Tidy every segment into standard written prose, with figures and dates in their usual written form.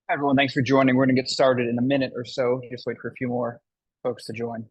Hi, everyone, thanks for joining. We're going to get started in a minute or so. Just wait for a few more folks to join.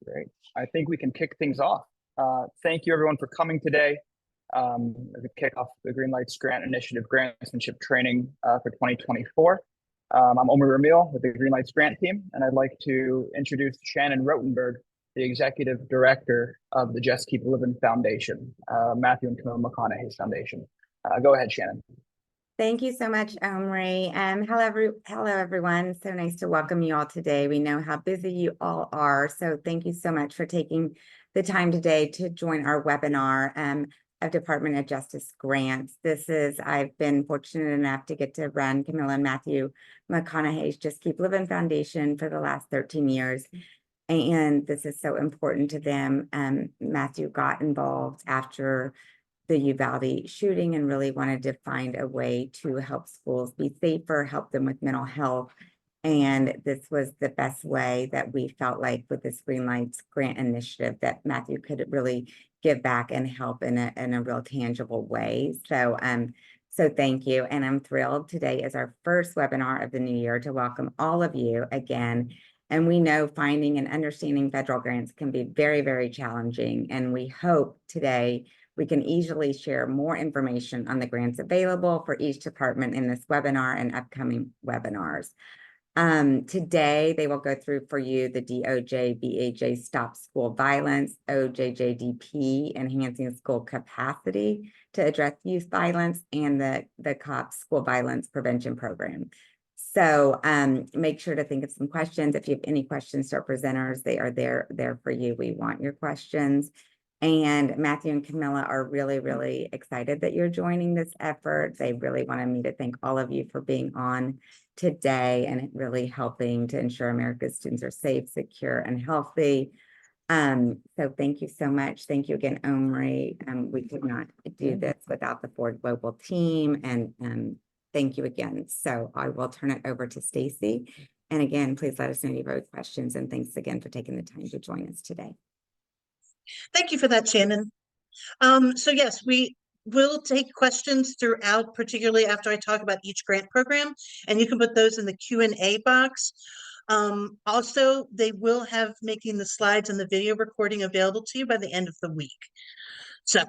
Great. I think we can kick things off. Thank you, everyone, for coming today as a kickoff the Green Lights Grant Initiative Grantsmanship Training for 2024. I'm Omer Ramil with the Green Lights Grant Team, and I'd like to introduce Shannon Rotenberg, the Executive Director of the Just Keep Living Foundation, Matthew and Camilla McConaughey's foundation. Go ahead, Shannon. Thank you so much, Omri. Hello, everyone. So nice to welcome you all today. We know how busy you all are, so thank you so much for taking the time today to join our webinar of Department of Justice grants. I've been fortunate enough to get to run Camilla and Matthew McConaughey's Just Keep Living Foundation for the last 13 years. And this is so important to them. Matthew got involved after the Uvalde shooting and really wanted to find a way to help schools be safer, help them with mental health. And this was the best way that we felt like with this Green Lights Grant Initiative that Matthew could really give back and help in a real tangible way. So thank you. And I'm thrilled. Today is our first webinar of the new year to welcome all of you again. And we know finding and understanding federal grants can be very, very challenging. And we hope today we can easily share more information on the grants available for each department in this webinar and upcoming webinars. Today, they will go through for you the DOJ, BAJ Stop School Violence, OJJDP Enhancing School Capacity to Address Youth Violence, and the COPS School Violence Prevention Program. So make sure to think of some questions. If you have any questions to our presenters, they are there for you. We want your questions. And Matthew and Camilla are really, really excited that you're joining this effort. They really wanted me to thank all of you for being on today and really helping to ensure America's students are safe, secure, and healthy. So thank you so much. Thank you again, Omri. We could not do this without the Ford Global team, and thank you again. So I will turn it over to Stacy. And again, please let us know if you have questions, and thanks again for taking the time to join us today. Thank you for that, Shannon. So yes, we will take questions throughout, particularly after I talk about each grant program, and you can put those in the Q&A box. Also, they will have making the slides and the video recording available to you by the end of the week. So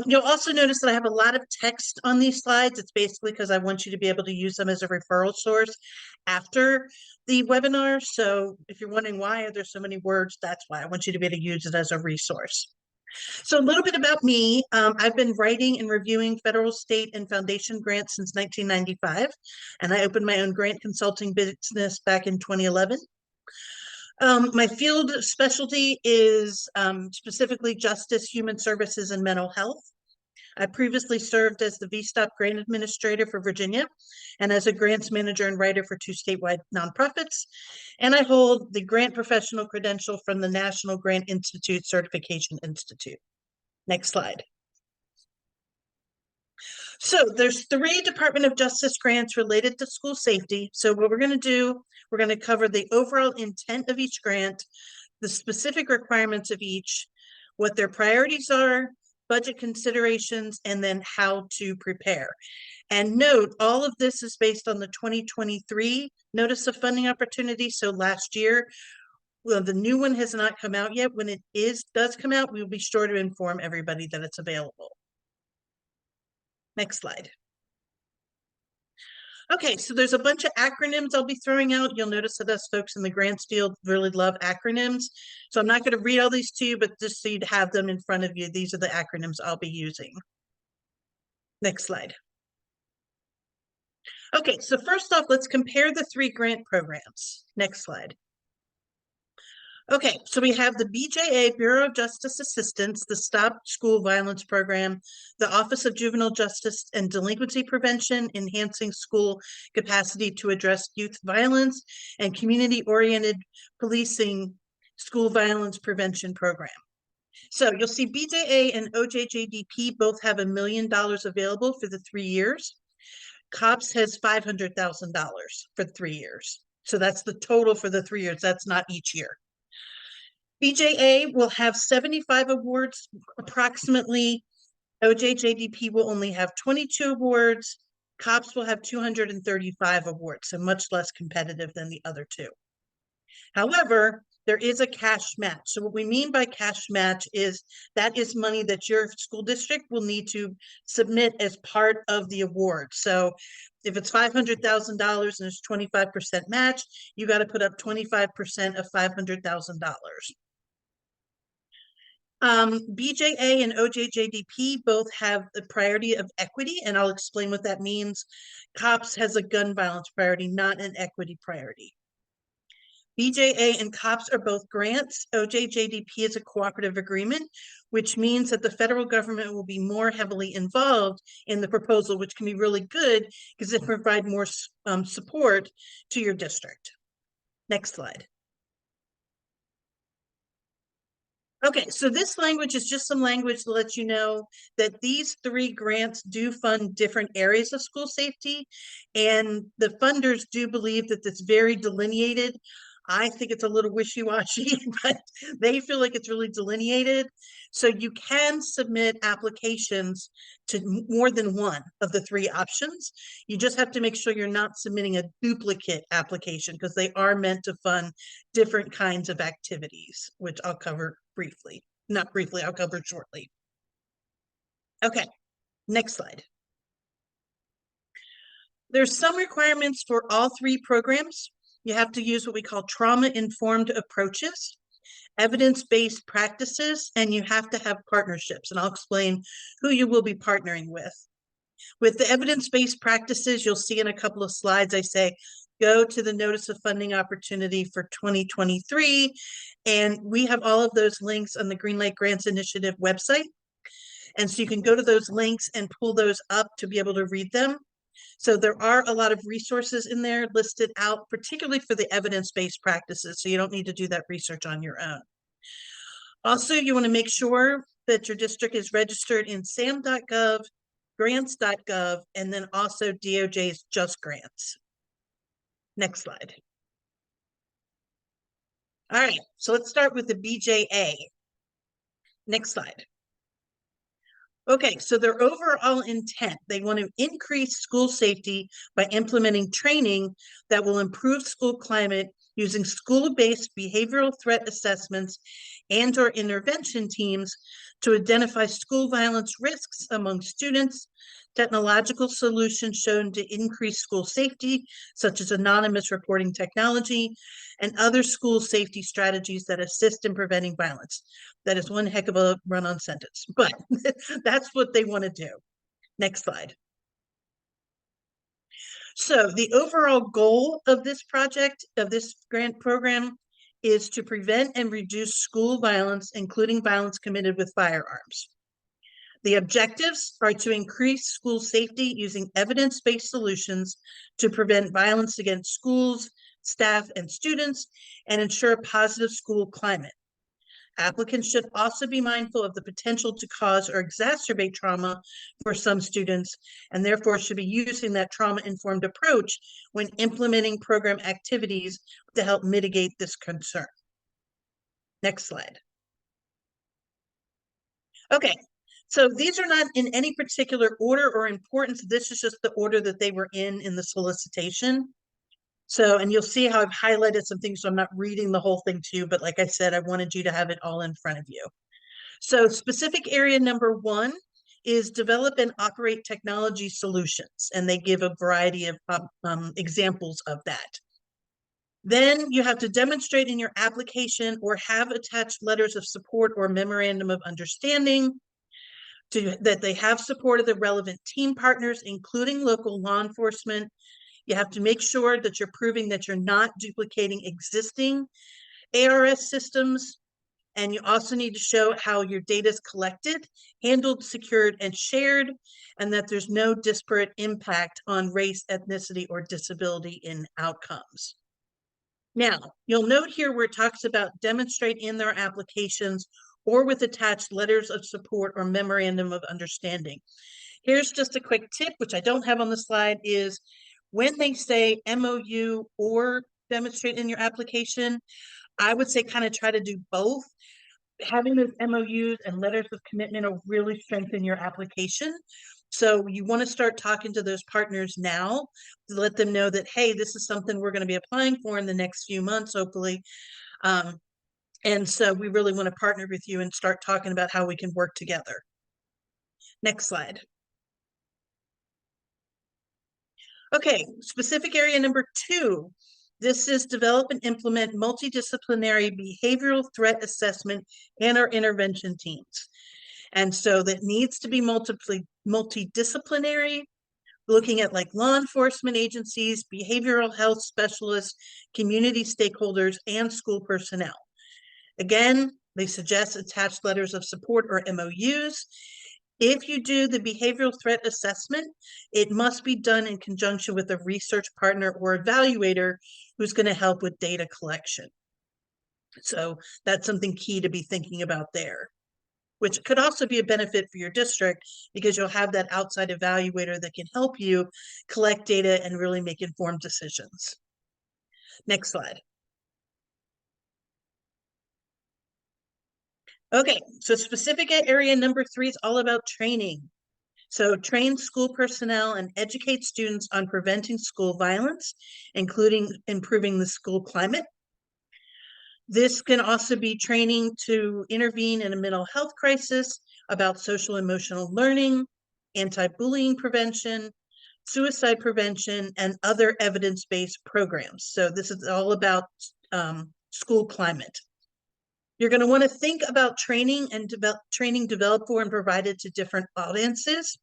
you'll also notice that I have a lot of text on these slides. It's basically because I want you to be able to use them as a referral source after the webinar. So if you're wondering why are there so many words, that's why. I want you to be able to use it as a resource. So a little bit about me. I've been writing and reviewing federal, state, and foundation grants since 1995, and I opened my own grant consulting business back in 2011. My field specialty is specifically justice, human services, and mental health. I previously served as the VSTOP grant administrator for Virginia and as a grants manager and writer for 2 statewide nonprofits. And I hold the grant professional credential from the National Grant Institute Certification Institute. Next slide. So there's 3 Department of Justice grants related to school safety. So what we're going to do, we're going to cover the overall intent of each grant, the specific requirements of each, what their priorities are, budget considerations, and then how to prepare. And note, all of this is based on the 2023 Notice of Funding Opportunity. So last year, well, the new one has not come out yet. When it does come out, we will be sure to inform everybody that it's available. Next slide. Okay, so there's a bunch of acronyms I'll be throwing out. You'll notice that us folks in the grants field really love acronyms. So I'm not going to read all these to you, but just so you'd have them in front of you, these are the acronyms I'll be using. Next slide. Okay, so first off, let's compare the 3 grant programs. Next slide. Okay, so we have the BJA, Bureau of Justice Assistance, the Stop School Violence Program, the Office of Juvenile Justice and Delinquency Prevention, Enhancing School Capacity to Address Youth Violence, and Community-Oriented Policing School Violence Prevention Program. So you'll see BJA and OJJDP both have $1 million available for the 3 years. COPS has $500,000 for 3 years. So that's the total for the 3 years. That's not each year. BJA will have 75 awards approximately. OJJDP will only have 22 awards. COPS will have 235 awards, so much less competitive than the other two. However, there is a cash match. So what we mean by cash match is that is money that your school district will need to submit as part of the award. So if it's $500,000 and it's 25% match, you got to put up 25% of $500,000. BJA and OJJDP both have the priority of equity, and I'll explain what that means. COPS has a gun violence priority, not an equity priority. BJA and COPS are both grants. OJJDP is a cooperative agreement, which means that the federal government will be more heavily involved in the proposal, which can be really good because it provides more support to your district. Next slide. Okay, so this language is just some language to let you know that these 3 grants do fund different areas of school safety, and the funders do believe that it's very delineated. I think it's a little wishy-washy, but they feel like it's really delineated. So you can submit applications to more than one of the 3 options. You just have to make sure you're not submitting a duplicate application because they are meant to fund different kinds of activities, which I'll cover briefly. Not briefly, I'll cover shortly. Okay, next slide. There's some requirements for all 3 programs. You have to use what we call trauma-informed approaches, evidence-based practices, and you have to have partnerships. And I'll explain who you will be partnering with. With the evidence-based practices, you'll see in a couple of slides, I say, go to the Notice of Funding Opportunity for 2023. And we have all of those links on the Green Light Grants Initiative website. And so you can go to those links and pull those up to be able to read them. So there are a lot of resources in there listed out, particularly for the evidence-based practices. So you don't need to do that research on your own. Also, you want to make sure that your district is registered in sam.gov, grants.gov, and then also DOJ's Just Grants. Next slide. All right, so let's start with the BJA. Next slide. Okay, so their overall intent, they want to increase school safety by implementing training that will improve school climate using school-based behavioral threat assessments and/or intervention teams to identify school violence risks among students, technological solutions shown to increase school safety, such as anonymous reporting technology, and other school safety strategies that assist in preventing violence. That is one heck of a run-on sentence, but that's what they want to do. Next slide. So the overall goal of this project, of this grant program, is to prevent and reduce school violence, including violence committed with firearms. The objectives are to increase school safety using evidence-based solutions to prevent violence against schools, staff, and students, and ensure a positive school climate. Applicants should also be mindful of the potential to cause or exacerbate trauma for some students, and therefore should be using that trauma-informed approach when implementing program activities to help mitigate this concern. Next slide. Okay, so these are not in any particular order or importance. This is just the order that they were in the solicitation. So, and you'll see how I've highlighted some things, so I'm not reading the whole thing to you, but like I said, I wanted you to have it all in front of you. So specific area number 1 is develop and operate technology solutions, and they give a variety of examples of that. Then you have to demonstrate in your application or have attached letters of support or memorandum of understanding that they have supported the relevant team partners, including local law enforcement. You have to make sure that you're proving that you're not duplicating existing ARS systems, and you also need to show how your data is collected, handled, secured, and shared, and that there's no disparate impact on race, ethnicity, or disability in outcomes. Now, you'll note here where it talks about demonstrate in their applications or with attached letters of support or memorandum of understanding. Here's just a quick tip, which I don't have on the slide, is when they say MOU or demonstrate in your application, I would say kind of try to do both. Having those MOUs and letters of commitment will really strengthen your application. So you want to start talking to those partners now to let them know that, hey, this is something we're going to be applying for in the next few months, hopefully. And so we really want to partner with you and start talking about how we can work together. Next slide. Okay, specific area number 2. This is develop and implement multidisciplinary behavioral threat assessment and our intervention teams. And so that needs to be multidisciplinary, looking at like law enforcement agencies, behavioral health specialists, community stakeholders, and school personnel. Again, they suggest attached letters of support or MOUs. If you do the behavioral threat assessment, it must be done in conjunction with a research partner or evaluator who's going to help with data collection. So that's something key to be thinking about there, which could also be a benefit for your district because you'll have that outside evaluator that can help you collect data and really make informed decisions. Next slide. Okay, so specific area number 3 is all about training. So train school personnel and educate students on preventing school violence, including improving the school climate. This can also be training to intervene in a mental health crisis, about social emotional learning, anti-bullying prevention, suicide prevention, and other evidence-based programs. So this is all about school climate. You're going to want to think about training and training developed for and provided to different audiences.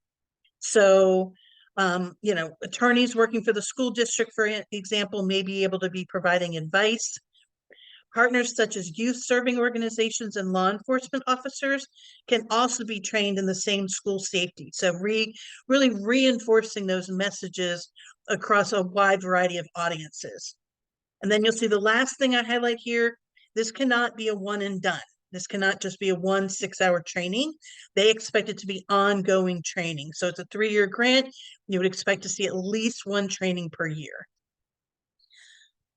So, you know, attorneys working for the school district, for example, may be able to be providing advice. Partners such as youth serving organizations and law enforcement officers can also be trained in the same school safety. So really reinforcing those messages across a wide variety of audiences. And then you'll see the last thing I highlight here. This cannot be a one and done. This cannot just be a 1 6-hour training. They expect it to be ongoing training. So it's a 3-year grant. You would expect to see at least 1 training per year.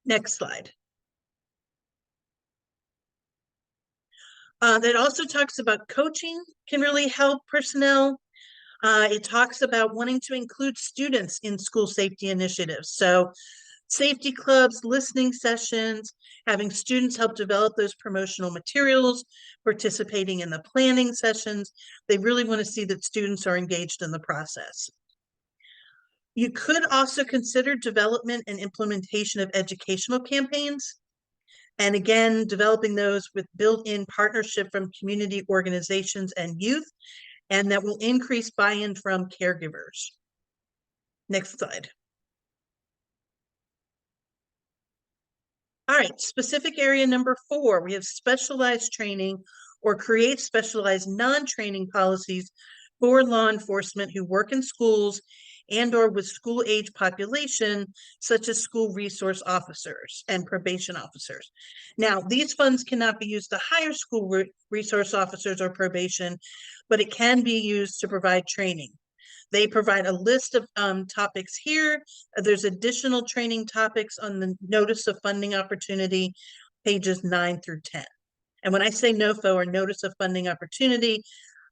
Next slide. That also talks about coaching can really help personnel. It talks about wanting to include students in school safety initiatives. So safety clubs, listening sessions, having students help develop those promotional materials, participating in the planning sessions. They really want to see that students are engaged in the process. You could also consider development and implementation of educational campaigns. And again, developing those with built-in partnership from community organizations and youth, and that will increase buy-in from caregivers. Next slide. All right, specific area number 4, we have specialized training or create specialized non-training policies for law enforcement who work in schools and or with school age population, such as school resource officers and probation officers. Now, these funds cannot be used to hire school resource officers or probation, but it can be used to provide training. They provide a list of topics here. There's additional training topics on the notice of funding opportunity, pages 9 through 10. And when I say NOFO or notice of funding opportunity,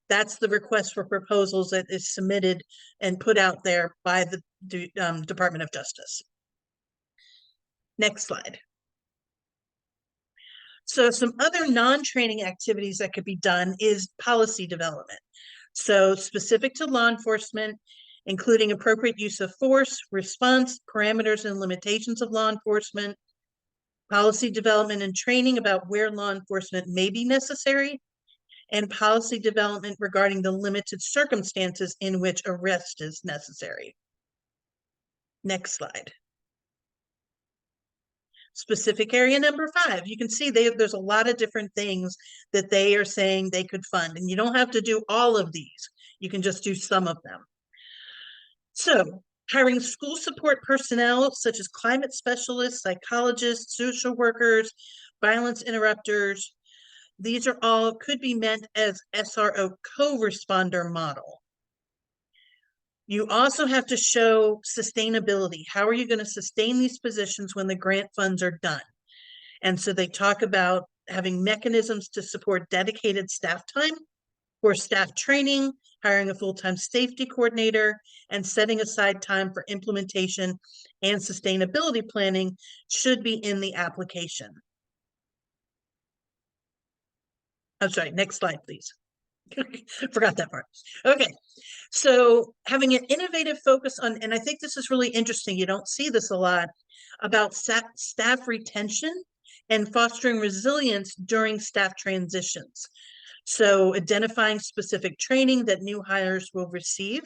that's the request for proposals that is submitted and put out there by the Department of Justice. Next slide. So some other non-training activities that could be done is policy development. So specific to law enforcement, including appropriate use of force, response, parameters and limitations of law enforcement, policy development and training about where law enforcement may be necessary, and policy development regarding the limited circumstances in which arrest is necessary. Next slide. Specific area number 5, you can see there's a lot of different things that they are saying they could fund, and you don't have to do all of these. You can just do some of them. So hiring school support personnel such as climate specialists, psychologists, social workers, violence interrupters. These are all could be meant as SRO co-responder model. You also have to show sustainability. How are you going to sustain these positions when the grant funds are done? And so they talk about having mechanisms to support dedicated staff time for staff training, hiring a full-time safety coordinator, and setting aside time for implementation and sustainability planning should be in the application. I'm sorry, next slide, please. Forgot that part. Okay, so having an innovative focus on, and I think this is really interesting, you don't see this a lot, about staff retention and fostering resilience during staff transitions. So identifying specific training that new hires will receive.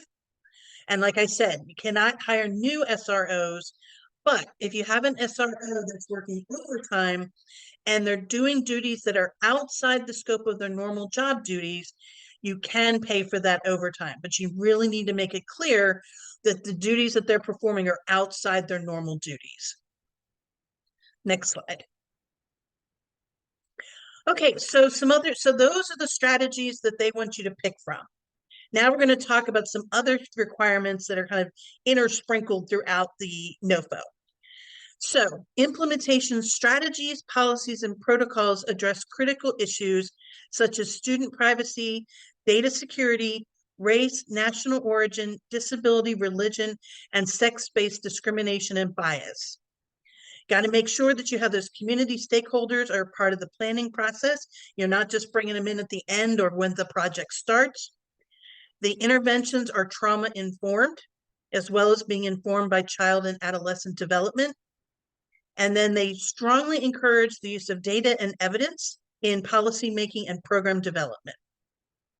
And like I said, you cannot hire new SROs, but if you have an SRO that's working overtime and they're doing duties that are outside the scope of their normal job duties, you can pay for that overtime, but you really need to make it clear that the duties that they're performing are outside their normal duties. Next slide. Okay, so those are the strategies that they want you to pick from. Now we're going to talk about some other requirements that are kind of intersprinkled throughout the NOFO. So implementation strategies, policies, and protocols address critical issues such as student privacy, data security, race, national origin, disability, religion, and sex-based discrimination and bias. Got to make sure that you have those community stakeholders are part of the planning process. You're not just bringing them in at the end or when the project starts. The interventions are trauma informed, as well as being informed by child and adolescent development. And then they strongly encourage the use of data and evidence in policy making and program development.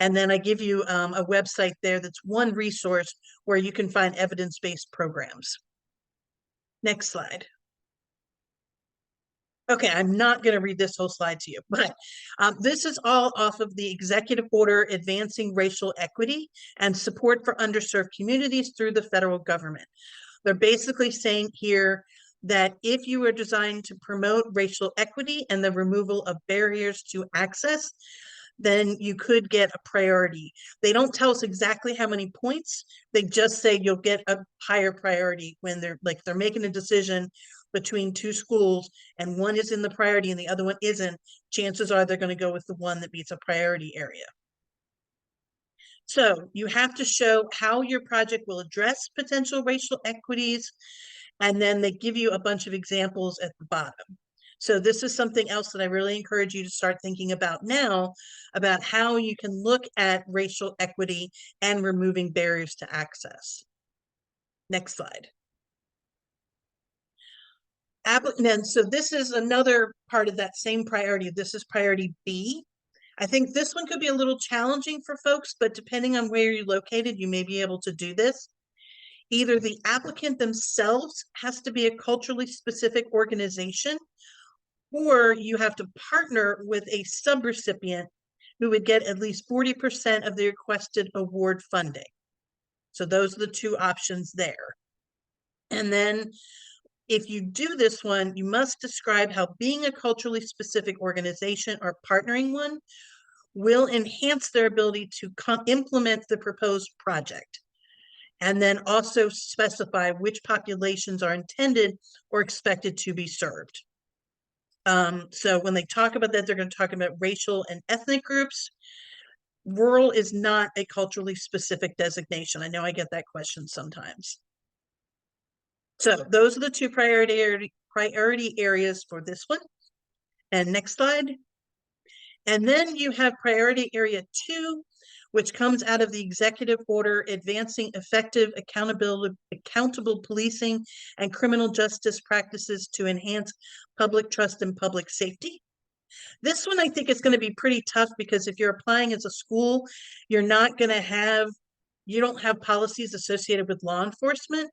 And then I give you a website there that's one resource where you can find evidence-based programs. Next slide. Okay, I'm not going to read this whole slide to you, but this is all off of the Executive Order Advancing Racial Equity and Support for Underserved Communities through the federal government. They're basically saying here that if you are designed to promote racial equity and the removal of barriers to access, then you could get a priority. They don't tell us exactly how many points. They just say you'll get a higher priority when they're making a decision between two schools and one is in the priority and the other one isn't. Chances are they're going to go with the one that meets a priority area. So you have to show how your project will address potential racial equities, and then they give you a bunch of examples at the bottom. So this is something else that I really encourage you to start thinking about now, about how you can look at racial equity and removing barriers to access. Next slide. And so this is another part of that same priority. This is priority B. I think this one could be a little challenging for folks, but depending on where you're located, you may be able to do this. Either the applicant themselves has to be a culturally specific organization, or you have to partner with a subrecipient who would get at least 40% of the requested award funding. So those are the two options there. And then if you do this one, you must describe how being a culturally specific organization or partnering one will enhance their ability to implement the proposed project. And then also specify which populations are intended or expected to be served. So when they talk about that, they're going to talk about racial and ethnic groups. Rural is not a culturally specific designation. I know I get that question sometimes. So those are the two priority areas for this one. And next slide. And then you have priority area 2, which comes out of the Executive Order Advancing Effective Accountable Policing and Criminal Justice Practices to Enhance Public Trust and Public Safety. This one I think is going to be pretty tough because if you're applying as a school, you don't have policies associated with law enforcement,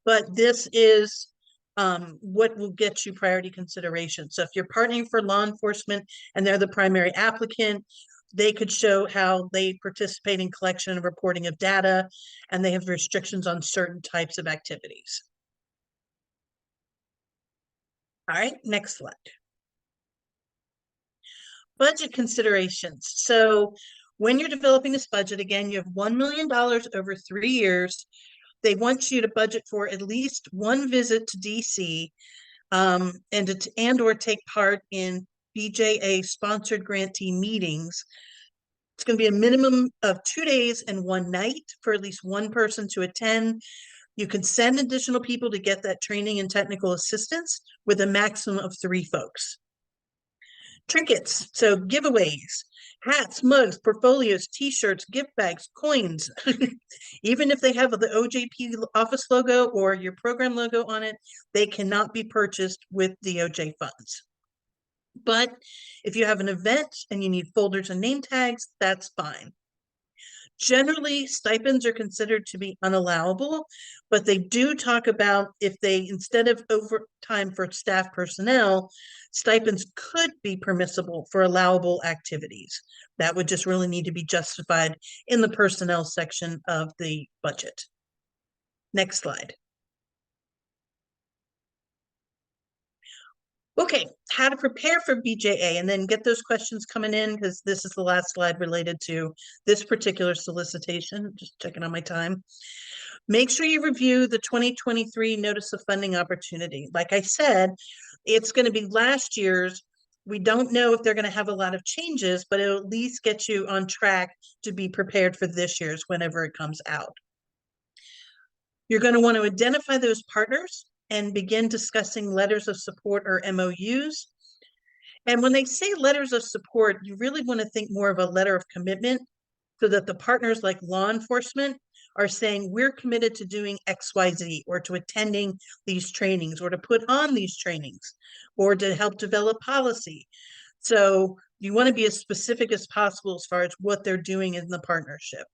but this is what will get you priority consideration. So if you're partnering for law enforcement and they're the primary applicant, they could show how they participate in collection and reporting of data, and they have restrictions on certain types of activities. All right, next slide. Budget considerations. So when you're developing this budget, again, you have $1 million over 3 years. They want you to budget for at least one visit to DC and or take part in BJA sponsored grantee meetings. It's going to be a minimum of 2 days and 1 night for at least one person to attend. You can send additional people to get that training and technical assistance with a maximum of 3 folks. Trinkets, so giveaways, hats, mugs, portfolios, t-shirts, gift bags, coins. Even if they have the OJP office logo or your program logo on it, they cannot be purchased with DOJ funds. But if you have an event and you need folders and name tags, that's fine. Generally, stipends are considered to be unallowable, but they do talk about if they, instead of overtime for staff personnel, stipends could be permissible for allowable activities. That would just really need to be justified in the personnel section of the budget. Next slide. Okay, how to prepare for BJA, and then get those questions coming in, because this is the last slide related to this particular solicitation. Just checking on my time. Make sure you review the 2023 Notice of Funding Opportunity. Like I said, it's going to be last year's. We don't know if they're going to have a lot of changes, but it'll at least get you on track to be prepared for this year's whenever it comes out. You're going to want to identify those partners and begin discussing letters of support or MOUs. And when they say letters of support, you really want to think more of a letter of commitment, so that the partners like law enforcement are saying, we're committed to doing XYZ, or to attending these trainings, or to put on these trainings, or to help develop policy. So you want to be as specific as possible as far as what they're doing in the partnership.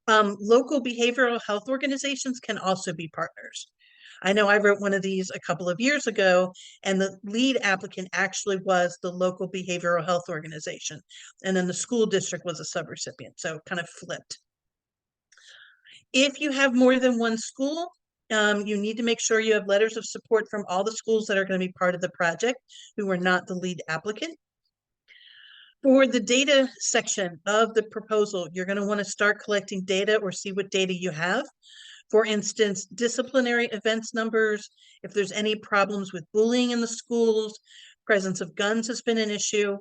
Local behavioral health organizations can also be partners. I know I wrote one of these a couple of years ago, and the lead applicant actually was the local behavioral health organization. And then the school district was a subrecipient, so kind of flipped. If you have more than one school, you need to make sure you have letters of support from all the schools that are going to be part of the project who are not the lead applicant. For the data section of the proposal, you're going to want to start collecting data or see what data you have. For instance, disciplinary events numbers, if there's any problems with bullying in the schools, presence of guns has been an issue.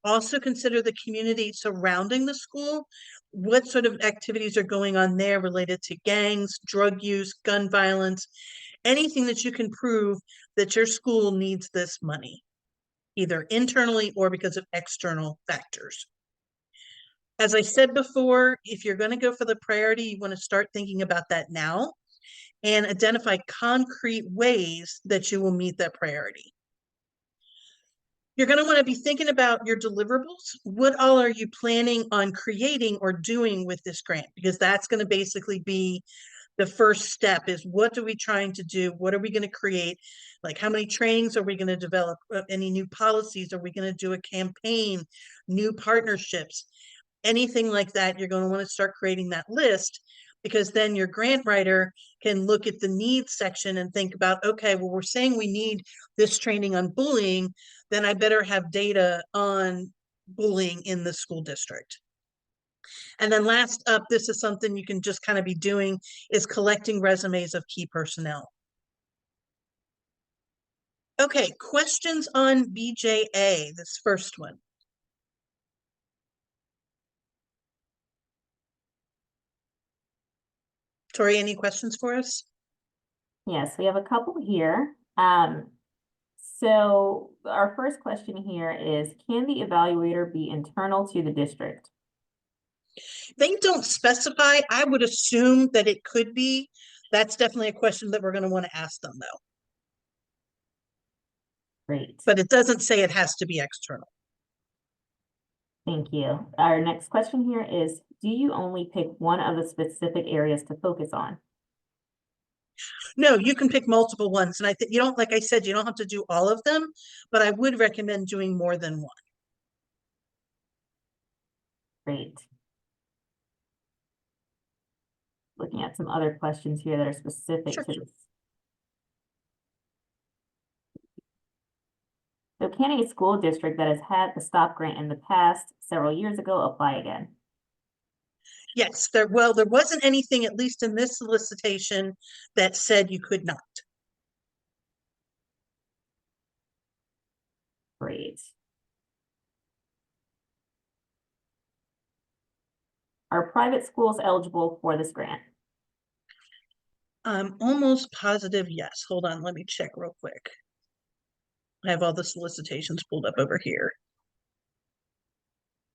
Also consider the community surrounding the school. What sort of activities are going on there related to gangs, drug use, gun violence, anything that you can prove that your school needs this money, either internally or because of external factors. As I said before, if you're going to go for the priority, you want to start thinking about that now and identify concrete ways that you will meet that priority. You're going to want to be thinking about your deliverables. What all are you planning on creating or doing with this grant? Because that's going to basically be the first step, is what are we trying to do? What are we going to create? Like, how many trainings are we going to develop? Any new policies? Are we going to do a campaign? New partnerships? Anything like that, you're going to want to start creating that list, because then your grant writer can look at the needs section and think about, okay, well, we're saying we need this training on bullying, then I better have data on bullying in the school district. And then last up, this is something you can just kind of be doing, is collecting resumes of key personnel. Okay, questions on BJA, this first one. Tori, any questions for us? Yes, we have a couple here. So our first question here is, can the evaluator be internal to the district? They don't specify. I would assume that it could be. That's definitely a question that we're going to want to ask them, though. Great. But it doesn't say it has to be external. Thank you. Our next question here is, do you only pick one of the specific areas to focus on? No, you can pick multiple ones. And I think you don't, like I said, you don't have to do all of them, but I would recommend doing more than one. Great. Looking at some other questions here that are specific Sure. to this. So can a school district that has had the stop grant in the past several years ago apply again? Yes, there wasn't anything, at least in this solicitation, that said you could not. Great. Are private schools eligible for this grant? I'm almost positive, yes. Hold on, let me check real quick. I have all the solicitations pulled up over here.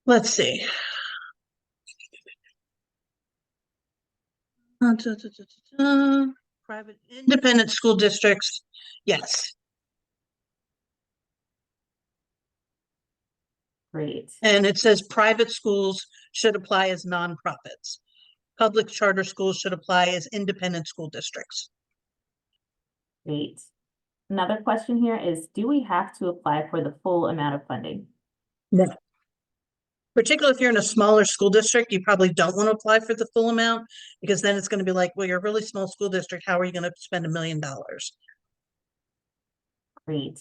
Let's see. Private independent school districts, yes. Great. And it says private schools should apply as nonprofits. Public charter schools should apply as independent school districts. Great. Another question here is, do we have to apply for the full amount of funding? No. Particularly if you're in a smaller school district, you probably don't want to apply for the full amount because then it's going to be like, well, you're a really small school district. How are you going to spend $1 million? Great.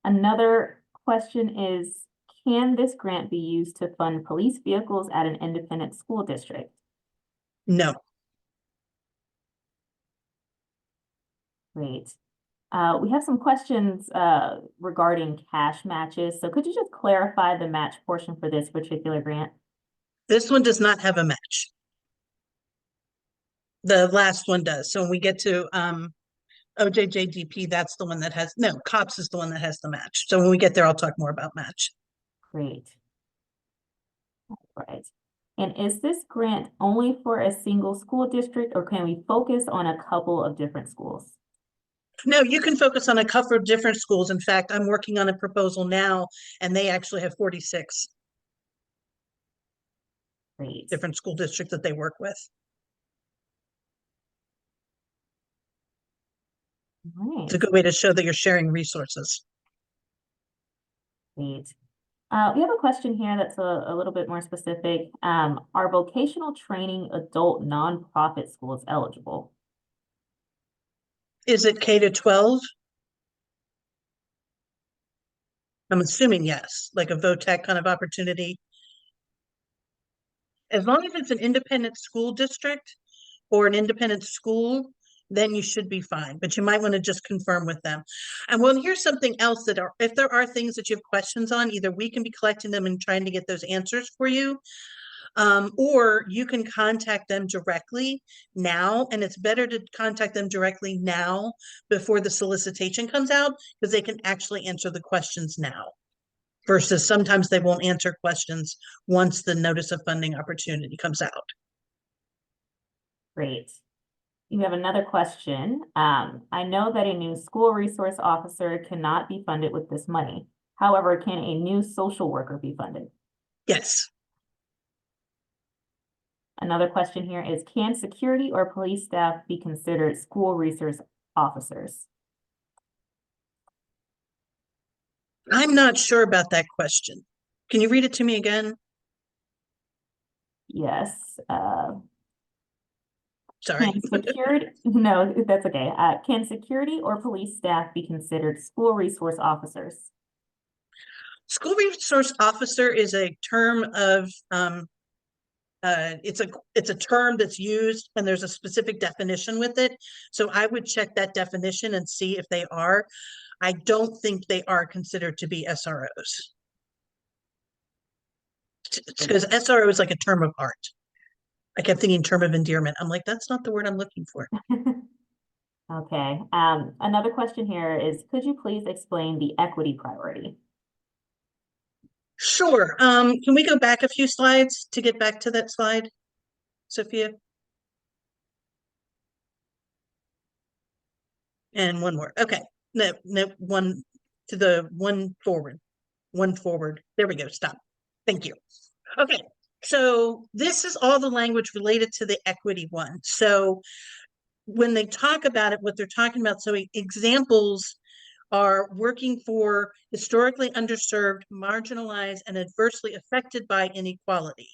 Another question is, can this grant be used to fund police vehicles at an independent school district? No. Great. We have some questions regarding cash matches. So could you just clarify the match portion for this particular grant? This one does not have a match. The last one does. So when we get to OJJDP, that's the one that has, no, COPS is the one that has the match. So when we get there, I'll talk more about match. Great. All right. And is this grant only for a single school district, or can we focus on a couple of different schools? No, you can focus on a couple of different schools. In fact, I'm working on a proposal now, and they actually have 46 Great. different school districts that they work with. All right. It's a good way to show that you're sharing resources. Great. We have a question here that's a little bit more specific. Are vocational training adult nonprofit schools eligible? Is it K to 12? I'm assuming yes, like a VOTEC kind of opportunity. As long as it's an independent school district or an independent school, then you should be fine, but you might want to just confirm with them. And well, here's something else that if there are things that you have questions on, either we can be collecting them and trying to get those answers for you, or you can contact them directly now, and it's better to contact them directly now before the solicitation comes out, because they can actually answer the questions now, versus sometimes they won't answer questions once the notice of funding opportunity comes out. Great. You have another question. I know that a new school resource officer cannot be funded with this money. However, can a new social worker be funded? Yes. Another question here is, can security or police staff be considered school resource officers? I'm not sure about that question. Can you read it to me again? Yes. Sorry. Can security, no, that's okay. Can security or police staff be considered school resource officers? School resource officer is a term of it's a term that's used, and there's a specific definition with it. So I would check that definition and see if they are. I don't think they are considered to be SROs. Because SRO is like a term of art. I kept thinking term of endearment. I'm like, that's not the word I'm looking for. Okay. Another question here is, could you please explain the equity priority? Sure. Can we go back a few slides to get back to that slide, Sophia? And one more. Okay. No, one to the one forward. One forward. There we go. Stop. Thank you. Okay. So this is all the language related to the equity one. So when they talk about it, what they're talking about, so examples are working for historically underserved, marginalized, and adversely affected by inequality.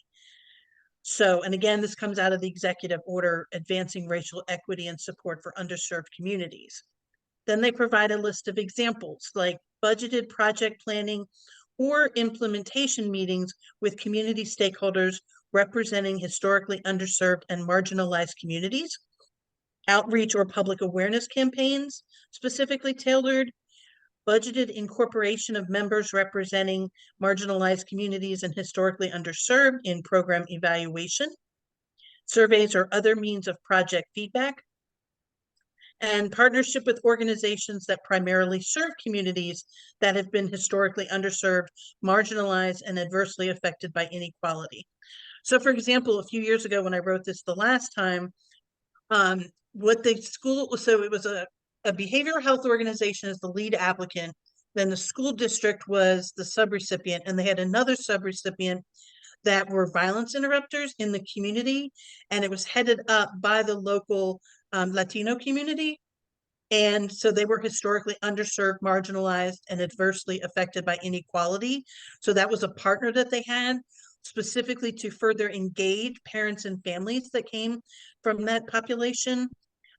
So, and again, this comes out of the executive order, advancing racial equity and support for underserved communities. Then they provide a list of examples like budgeted project planning or implementation meetings with community stakeholders representing historically underserved and marginalized communities, outreach or public awareness campaigns specifically tailored, budgeted incorporation of members representing marginalized communities and historically underserved in program evaluation, surveys or other means of project feedback, and partnership with organizations that primarily serve communities that have been historically underserved, marginalized, and adversely affected by inequality. So for example, a few years ago when I wrote this the last time, what the school, so it was a behavioral health organization as the lead applicant, then the school district was the subrecipient, and they had another subrecipient that were violence interrupters in the community, and it was headed up by the local Latino community. And so they were historically underserved, marginalized, and adversely affected by inequality. So that was a partner that they had specifically to further engage parents and families that came from that population,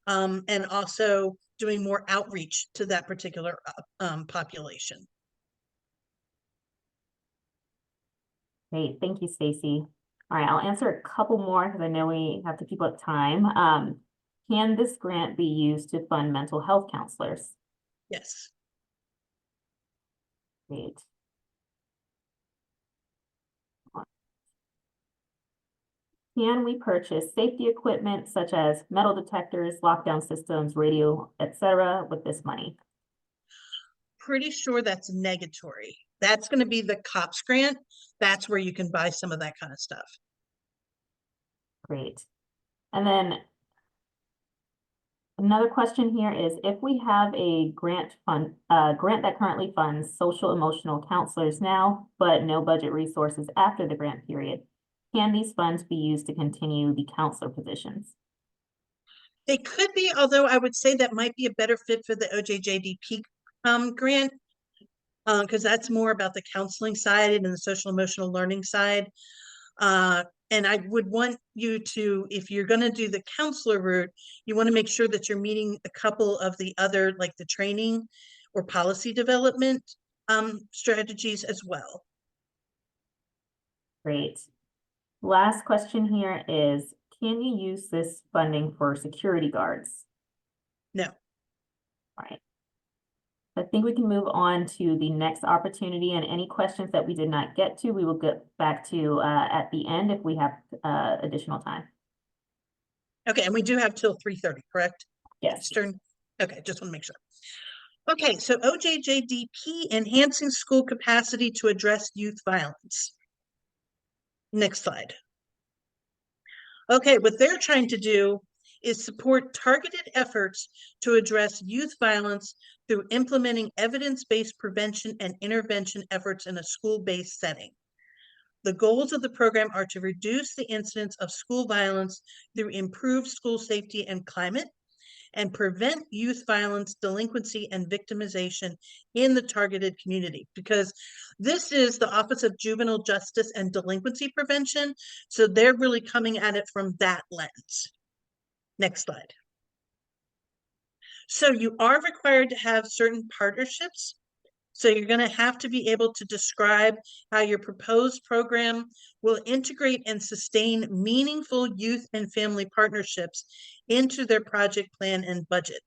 and also doing more outreach to that particular population. Great, thank you, Stacy. All right, I'll answer a couple more because I know we have to keep up time. Can this grant be used to fund mental health counselors? Yes. Great. Can we purchase safety equipment such as metal detectors, lockdown systems, radio, etc. with this money? Pretty sure that's negatory. That's going to be the COPS grant. That's where you can buy some of that kind of stuff. Great. And then another question here is, if we have a grant that currently funds social emotional counselors now, but no budget resources after the grant period, can these funds be used to continue the counselor positions? They could be, although I would say that might be a better fit for the OJJDP grant, because that's more about the counseling side and the social emotional learning side. And I would want you to, if you're going to do the counselor route, you want to make sure that you're meeting a couple of the other, like the training or policy development strategies as well. Great. Last question here is, can you use this funding for security guards? No. All right. I think we can move on to the next opportunity, and any questions that we did not get to, we will get back to at the end if we have additional time. Okay, and we do have till 3:30, correct? Yes. Eastern. Okay, just want to make sure. Okay, so OJJDP Enhancing School Capacity to Address Youth Violence. Next slide. Okay, what they're trying to do is support targeted efforts to address youth violence through implementing evidence-based prevention and intervention efforts in a school-based setting. The goals of the program are to reduce the incidence of school violence through improved school safety and climate, and prevent youth violence, delinquency, and victimization in the targeted community, because this is the Office of Juvenile Justice and Delinquency Prevention. So they're really coming at it from that lens. Next slide. So you are required to have certain partnerships. So you're going to have to be able to describe how your proposed program will integrate and sustain meaningful youth and family partnerships into their project plan and budget.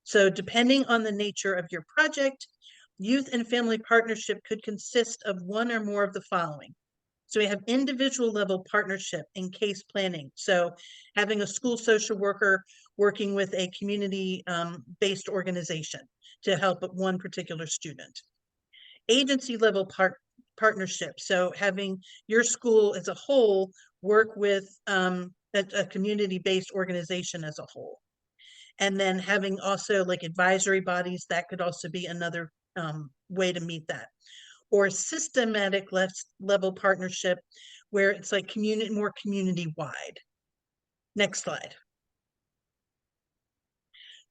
So depending on the nature of your project, youth and family partnership could consist of one or more of the following. So we have individual level partnership in case planning. So having a school social worker working with a community based organization to help one particular student. Agency level partnership. So having your school as a whole work with a community based organization as a whole. And then having also like advisory bodies, that could also be another way to meet that. Or systematic level partnership where it's like more community wide. Next slide.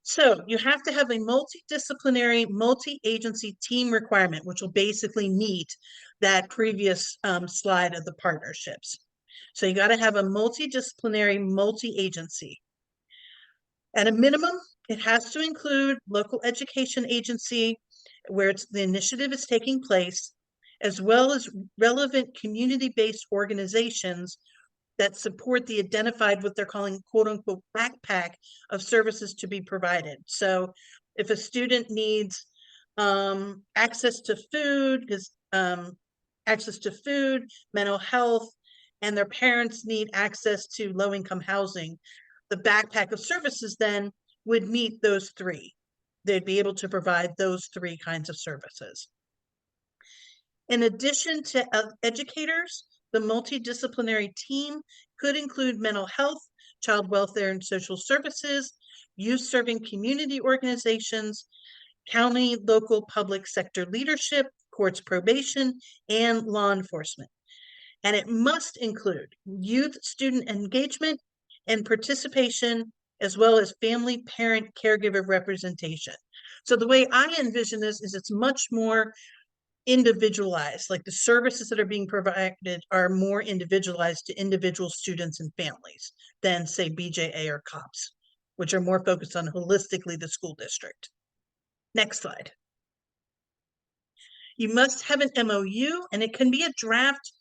So you have to have a multidisciplinary, multi-agency team requirement, which will basically meet that previous slide of the partnerships. So you got to have a multidisciplinary, multi-agency. At a minimum, it has to include local education agency where the initiative is taking place, as well as relevant community-based organizations that support the identified, what they're calling quote unquote backpack of services to be provided. So if a student needs access to food, mental health, and their parents need access to low-income housing, the backpack of services then would meet those three. They'd be able to provide those three kinds of services. In addition to educators, the multidisciplinary team could include mental health, child welfare and social services, youth-serving community organizations, county, local public sector leadership, courts probation, and law enforcement. And it must include youth student engagement and participation, as well as family, parent, caregiver representation. So the way I envision this is it's much more individualized, like the services that are being provided are more individualized to individual students and families than say BJA or COPS, which are more focused on holistically the school district. Next slide. You must have an MOU, and it can be a draft,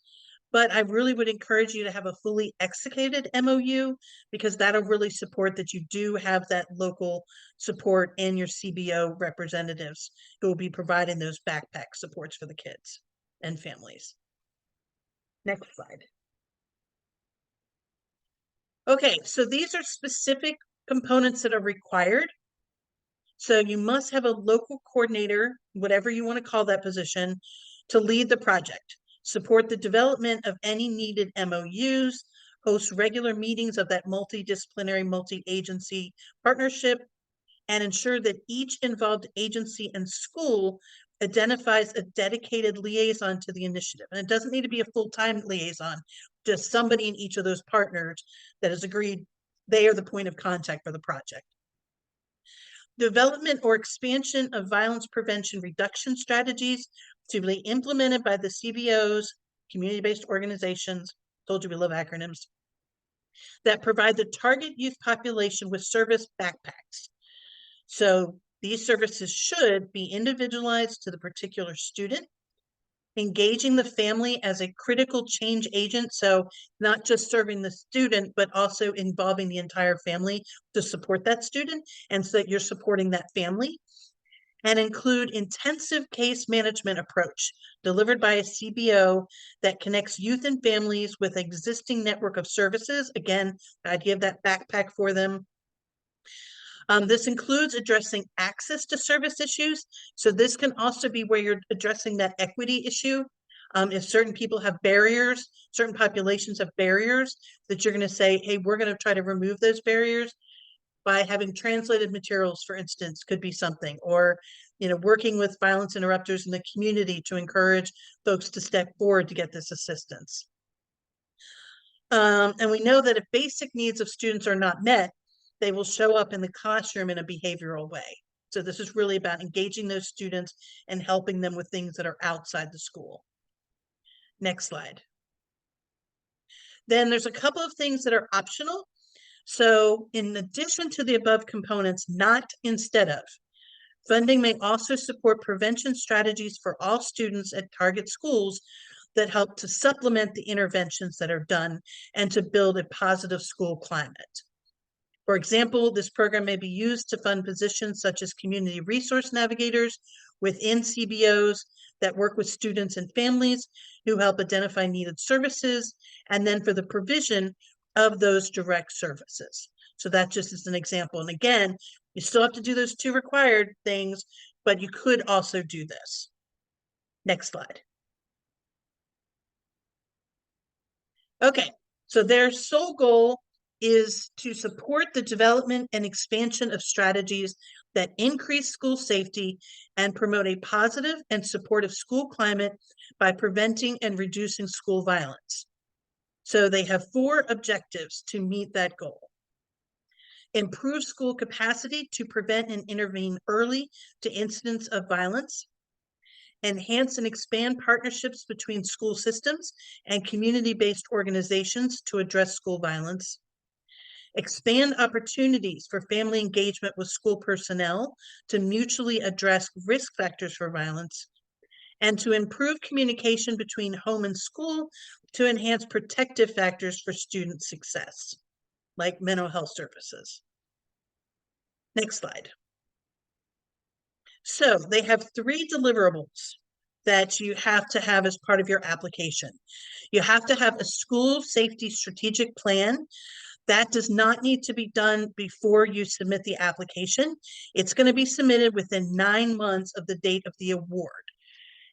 but I really would encourage you to have a fully executed MOU because that'll really support that you do have that local support and your CBO representatives who will be providing those backpack supports for the kids and families. Next slide. Okay, so these are specific components that are required. So you must have a local coordinator, whatever you want to call that position, to lead the project. Support the development of any needed MOUs, host regular meetings of that multidisciplinary, multi-agency partnership, and ensure that each involved agency and school identifies a dedicated liaison to the initiative. And it doesn't need to be a full-time liaison, just somebody in each of those partners that has agreed they are the point of contact for the project. Development or expansion of violence prevention reduction strategies to be implemented by the CBOs, community-based organizations, told you we love acronyms, that provide the target youth population with service backpacks. So these services should be individualized to the particular student, engaging the family as a critical change agent. So not just serving the student, but also involving the entire family to support that student and so that you're supporting that family. And include intensive case management approach delivered by a CBO that connects youth and families with existing network of services. Again, I'd give that backpack for them. This includes addressing access to service issues. So this can also be where you're addressing that equity issue. If certain people have barriers, certain populations have barriers, that you're going to say, hey, we're going to try to remove those barriers by having translated materials, for instance, could be something, or working with violence interrupters in the community to encourage folks to step forward to get this assistance. And we know that if basic needs of students are not met, they will show up in the classroom in a behavioral way. So this is really about engaging those students and helping them with things that are outside the school. Next slide. Then there's a couple of things that are optional. So in addition to the above components, not instead of, funding may also support prevention strategies for all students at target schools that help to supplement the interventions that are done and to build a positive school climate. For example, this program may be used to fund positions such as community resource navigators within CBOs that work with students and families who help identify needed services, and then for the provision of those direct services. So that just is an example. And again, you still have to do those two required things, but you could also do this. Next slide. Okay, so their sole goal is to support the development and expansion of strategies that increase school safety and promote a positive and supportive school climate by preventing and reducing school violence. So they have 4 objectives to meet that goal. improve school capacity to prevent and intervene early to incidents of violence, enhance and expand partnerships between school systems and community-based organizations to address school violence, expand opportunities for family engagement with school personnel to mutually address risk factors for violence, and to improve communication between home and school to enhance protective factors for student success, like mental health services. Next slide. So they have 3 deliverables that you have to have as part of your application. You have to have a school safety strategic plan. That does not need to be done before you submit the application. It's going to be submitted within 9 months of the date of the award.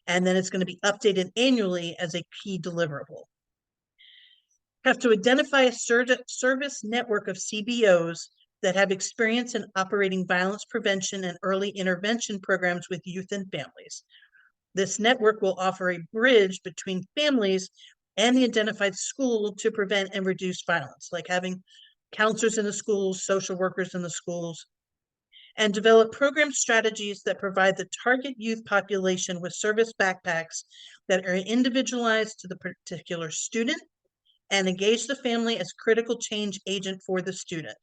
And then it's going to be updated annually as a key deliverable. Have to identify a service network of CBOs that have experience in operating violence prevention and early intervention programs with youth and families. This network will offer a bridge between families and the identified school to prevent and reduce violence, like having counselors in the schools, social workers in the schools, and develop program strategies that provide the target youth population with service backpacks that are individualized to the particular student and engage the family as critical change agent for the student.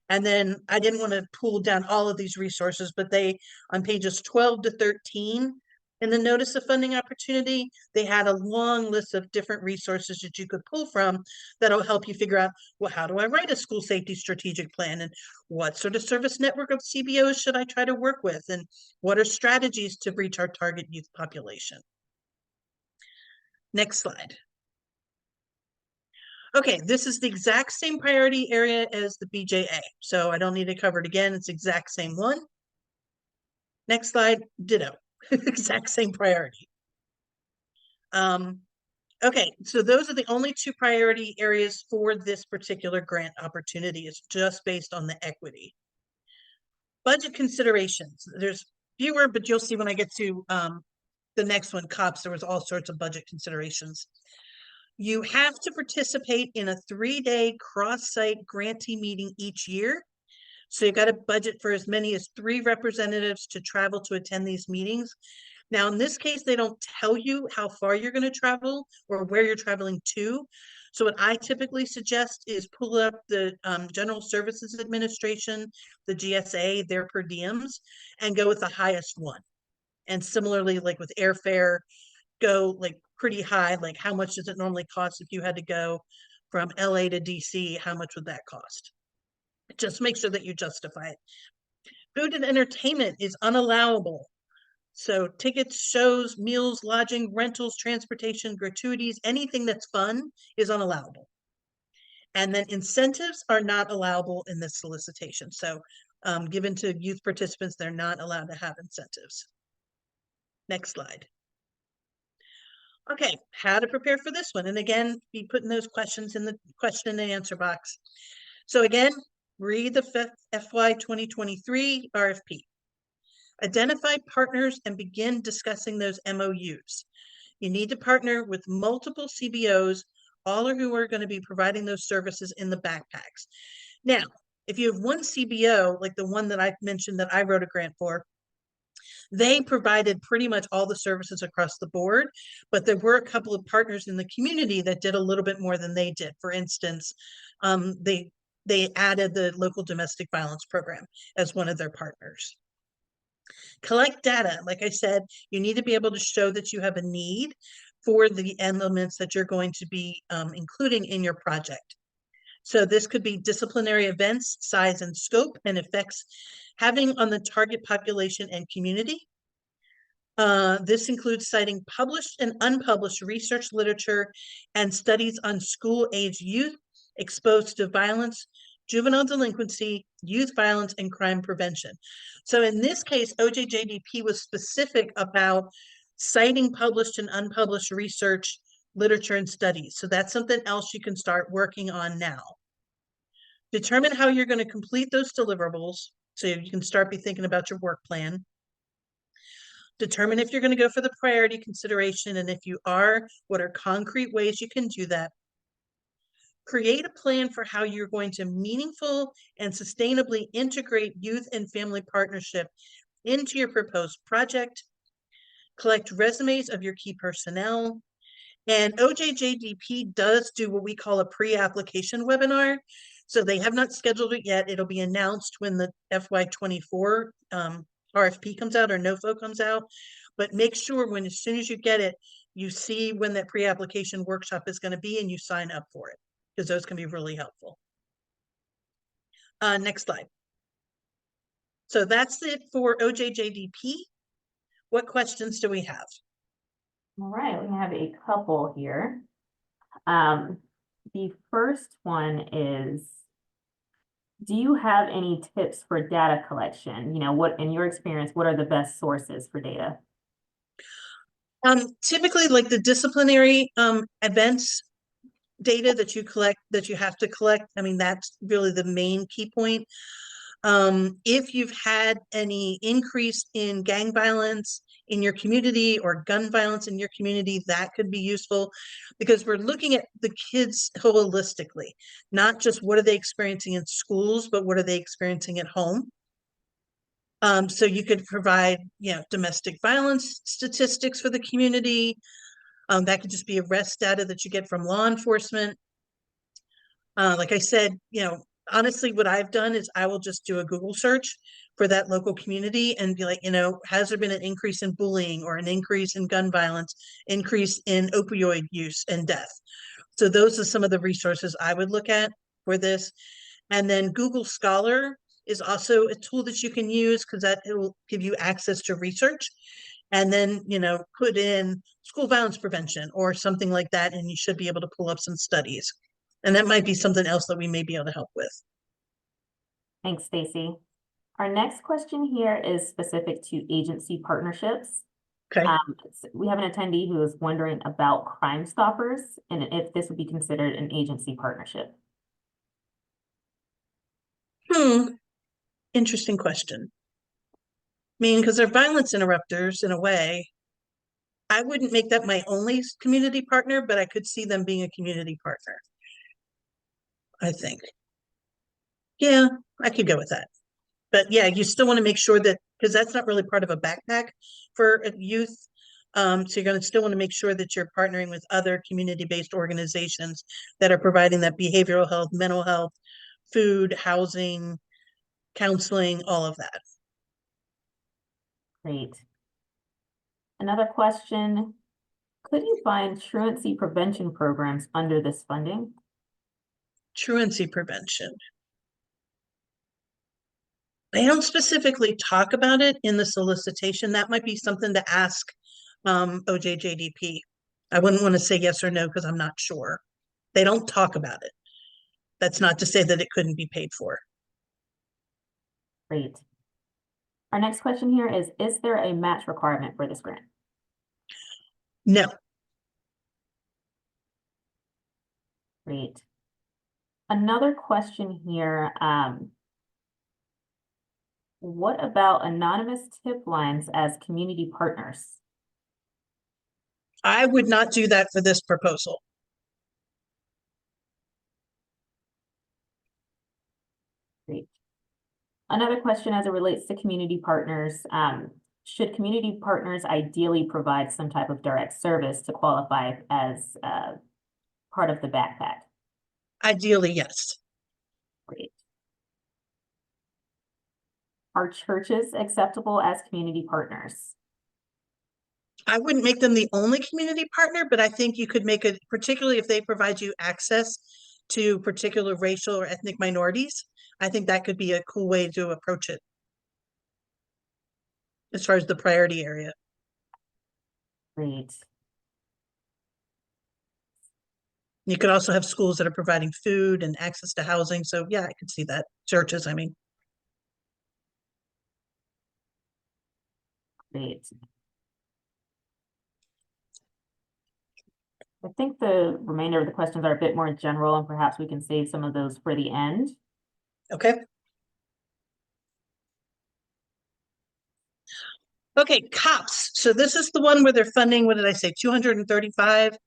And then I didn't want to pull down all of these resources, but they, on pages 12 to 13, in the notice of funding opportunity, they had a long list of different resources that you could pull from that'll help you figure out, well, how do I write a school safety strategic plan? And what sort of service network of CBOs should I try to work with? And what are strategies to reach our target youth population? Next slide. Okay, this is the exact same priority area as the BJA, so I don't need to cover it again. It's the exact same one. Next slide, ditto. Exact same priority. Okay, so those are the only 2 priority areas for this particular grant opportunity. It's just based on the equity. Budget considerations. There's fewer, but you'll see when I get to the next one, COPS, there was all sorts of budget considerations. You have to participate in a 3-day cross-site grantee meeting each year. So you've got to budget for as many as 3 representatives to travel to attend these meetings. Now, in this case, they don't tell you how far you're going to travel or where you're traveling to. So what I typically suggest is pull up the General Services Administration, the GSA, their per diems, and go with the highest one. And similarly, like with airfare, go like pretty high, like how much does it normally cost if you had to go from LA to DC? How much would that cost? Just make sure that you justify it. Food and entertainment is unallowable. So tickets, shows, meals, lodging, rentals, transportation, gratuities, anything that's fun is unallowable. And then incentives are not allowable in this solicitation. So given to youth participants, they're not allowed to have incentives. Next slide. Okay, how to prepare for this one. And again, be putting those questions in the question and answer box. So again, read the FY 2023 RFP. Identify partners and begin discussing those MOUs. You need to partner with multiple CBOs, all of who are going to be providing those services in the backpacks. Now, if you have one CBO, like the one that I mentioned that I wrote a grant for, they provided pretty much all the services across the board, but there were a couple of partners in the community that did a little bit more than they did. For instance, they added the local domestic violence program as one of their partners. Collect data. Like I said, you need to be able to show that you have a need for the elements that you're going to be including in your project. So this could be disciplinary events, size and scope, and effects having on the target population and community. This includes citing published and unpublished research literature and studies on school-age youth exposed to violence, juvenile delinquency, youth violence, and crime prevention. So in this case, OJJDP was specific about citing published and unpublished research, literature, and studies. So that's something else you can start working on now. Determine how you're going to complete those deliverables so you can start thinking about your work plan. Determine if you're going to go for the priority consideration, and if you are, what are concrete ways you can do that. create a plan for how you're going to meaningful and sustainably integrate youth and family partnership into your proposed project. Collect resumes of your key personnel. And OJJDP does do what we call a pre-application webinar. So they have not scheduled it yet. It'll be announced when the FY24 RFP comes out or NOFO comes out. But make sure when, as soon as you get it, you see when that pre-application workshop is going to be and you sign up for it, because those can be really helpful. Next slide. So that's it for OJJDP. What questions do we have? All right, we have a couple here. The first one is, do you have any tips for data collection? You know, what, in your experience, what are the best sources for data? Typically, like the disciplinary events data that you collect, that you have to collect. I mean, that's really the main key point. If you've had any increase in gang violence in your community or gun violence in your community, that could be useful, because we're looking at the kids holistically, not just what are they experiencing in schools, but what are they experiencing at home. So you could provide, you know, domestic violence statistics for the community. That could just be arrest data that you get from law enforcement. Like I said, you know, honestly, what I've done is I will just do a Google search for that local community and be like, you know, has there been an increase in bullying or an increase in gun violence, increase in opioid use and death? So those are some of the resources I would look at for this. And then Google Scholar is also a tool that you can use, because that it will give you access to research. And then, you know, put in school violence prevention or something like that, and you should be able to pull up some studies. And that might be something else that we may be able to help with. Thanks, Stacy. Our next question here is specific to agency partnerships. Okay. We have an attendee who is wondering about Crime Stoppers and if this would be considered an agency partnership. Interesting question. I mean, because they're violence interrupters in a way. I wouldn't make that my only community partner, but I could see them being a community partner, I think. Yeah, I could go with that. But yeah, you still want to make sure that, because that's not really part of a backpack for youth. So you're going to still want to make sure that you're partnering with other community-based organizations that are providing that behavioral health, mental health, food, housing, counseling, all of that. Great. Another question, could you find truancy prevention programs under this funding? Truancy prevention. They don't specifically talk about it in the solicitation. That might be something to ask OJJDP. I wouldn't want to say yes or no because I'm not sure. They don't talk about it. That's not to say that it couldn't be paid for. Great. Our next question here is there a match requirement for this grant? No. Great. Another question here, what about anonymous tip lines as community partners? I would not do that for this proposal. Great. Another question as it relates to community partners, should community partners ideally provide some type of direct service to qualify as part of the backpack? Ideally, yes. Great. Are churches acceptable as community partners? I wouldn't make them the only community partner, but I think you could make it, particularly if they provide you access to particular racial or ethnic minorities. I think that could be a cool way to approach it as far as the priority area. Great. You could also have schools that are providing food and access to housing. So yeah, I could see that. Churches, I mean. Great. I think the remainder of the questions are a bit more general, and perhaps we can save some of those for the end. Okay. Okay, COPS. So this is the one where they're funding, what did I say, 235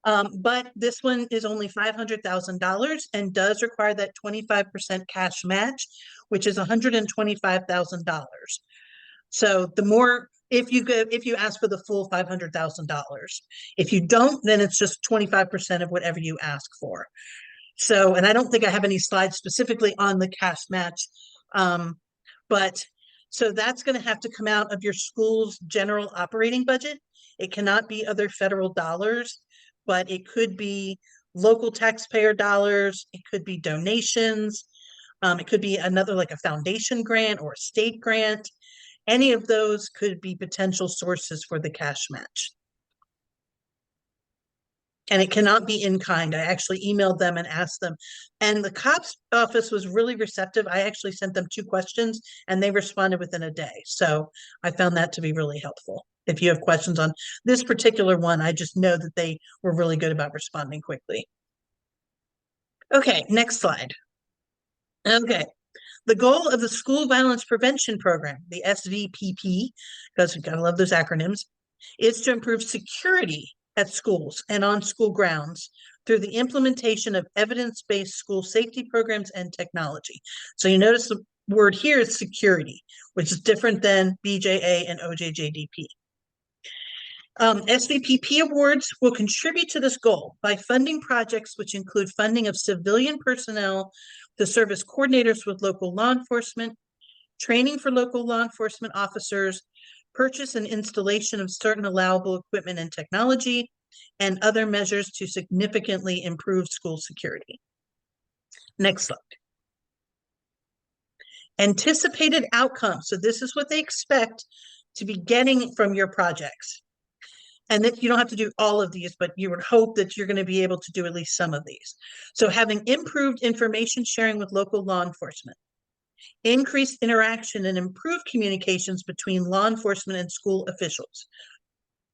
But this one is only $500,000 and does require that 25% cash match, which is $125,000. So the more, if you ask for the full $500,000, if you don't, then it's just 25% of whatever you ask for. So, and I don't think I have any slides specifically on the cash match, but so that's going to have to come out of your school's general operating budget. It cannot be other federal dollars, but it could be local taxpayer dollars. It could be donations. It could be another, like a foundation grant or a state grant. Any of those could be potential sources for the cash match. And it cannot be in kind. I actually emailed them and asked them. And the COPS office was really receptive. I actually sent them 2 questions and they responded within a day. So I found that to be really helpful. If you have questions on this particular one, I just know that they were really good about responding quickly. Okay, next slide. Okay. The goal of the School Violence Prevention Program, the SVPP, because we gotta love those acronyms, is to improve security at schools and on school grounds through the implementation of evidence-based school safety programs and technology. So you notice the word here is security, which is different than BJA and OJJDP. SVPP awards will contribute to this goal by funding projects which include funding of civilian personnel to serve as coordinators with local law enforcement, training for local law enforcement officers, purchase and installation of certain allowable equipment and technology, and other measures to significantly improve school security. Next slide. Anticipated outcomes. So this is what they expect to be getting from your projects. And that you don't have to do all of these, but you would hope that you're going to be able to do at least some of these. So having improved information sharing with local law enforcement, increased interaction and improved communications between law enforcement and school officials,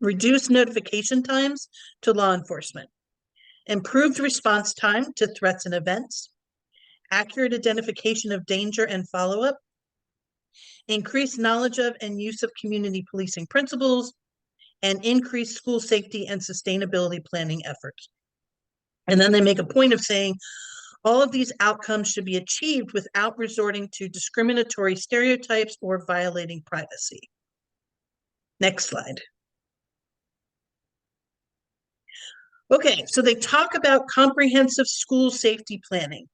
reduced notification times to law enforcement, improved response time to threats and events, accurate identification of danger and follow-up, increased knowledge of and use of community policing principles, and increase school safety and sustainability planning efforts. And then they make a point of saying all of these outcomes should be achieved without resorting to discriminatory stereotypes or violating privacy. Next slide. Okay, so they talk about comprehensive school safety planning.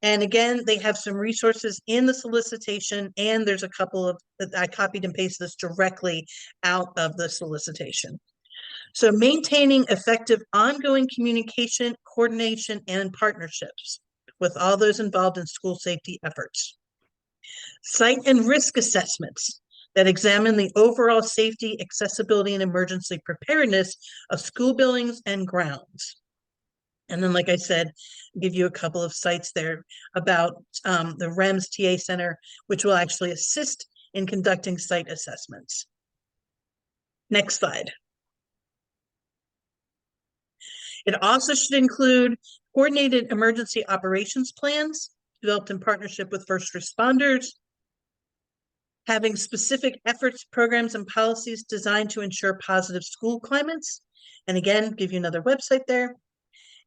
And again, they have some resources in the solicitation, and there's a couple of that I copied and pasted this directly out of the solicitation. So maintaining effective ongoing communication, coordination, and partnerships with all those involved in school safety efforts. Site and risk assessments that examine the overall safety, accessibility, and emergency preparedness of school buildings and grounds. And then, like I said, give you a couple of sites there about the REMS TA Center, which will actually assist in conducting site assessments. Next slide. It also should include coordinated emergency operations plans developed in partnership with first responders, having specific efforts, programs, and policies designed to ensure positive school climates. And again, give you another website there.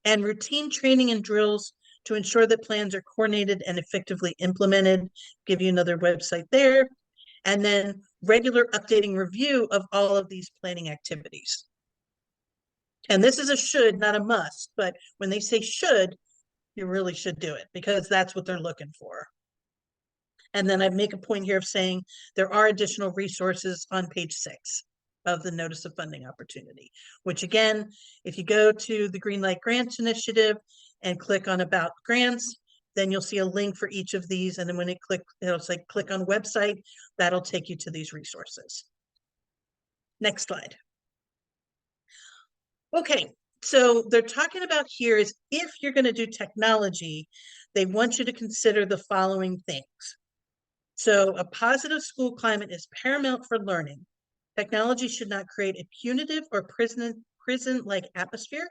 And routine training and drills to ensure that plans are coordinated and effectively implemented. Give you another website there. And then regular updating review of all of these planning activities. And this is a should, not a must, but when they say should, you really should do it because that's what they're looking for. And then I make a point here of saying there are additional resources on page 6 of the notice of funding opportunity, which again, if you go to the Greenlight Grants Initiative and click on about grants, then you'll see a link for each of these. And then when it'll say click on website, that'll take you to these resources. Next slide. Okay, so they're talking about here is if you're going to do technology, they want you to consider the following things. So a positive school climate is paramount for learning. Technology should not create a punitive or prison-like atmosphere,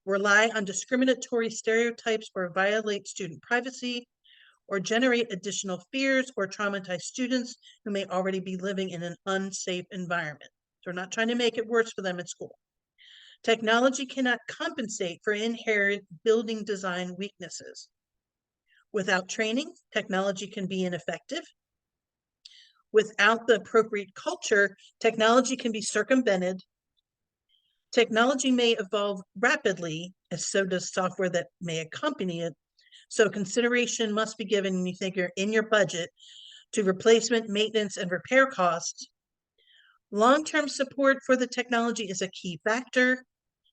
rely on discriminatory stereotypes or violate student privacy, or generate additional fears or traumatize students who may already be living in an unsafe environment. So we're not trying to make it worse for them at school. Technology cannot compensate for inherent building design weaknesses. Without training, technology can be ineffective. Without the appropriate culture, technology can be circumvented. Technology may evolve rapidly, as so does software that may accompany it. So consideration must be given when you think you're in your budget to replacement, maintenance, and repair costs. Long-term support for the technology is a key factor,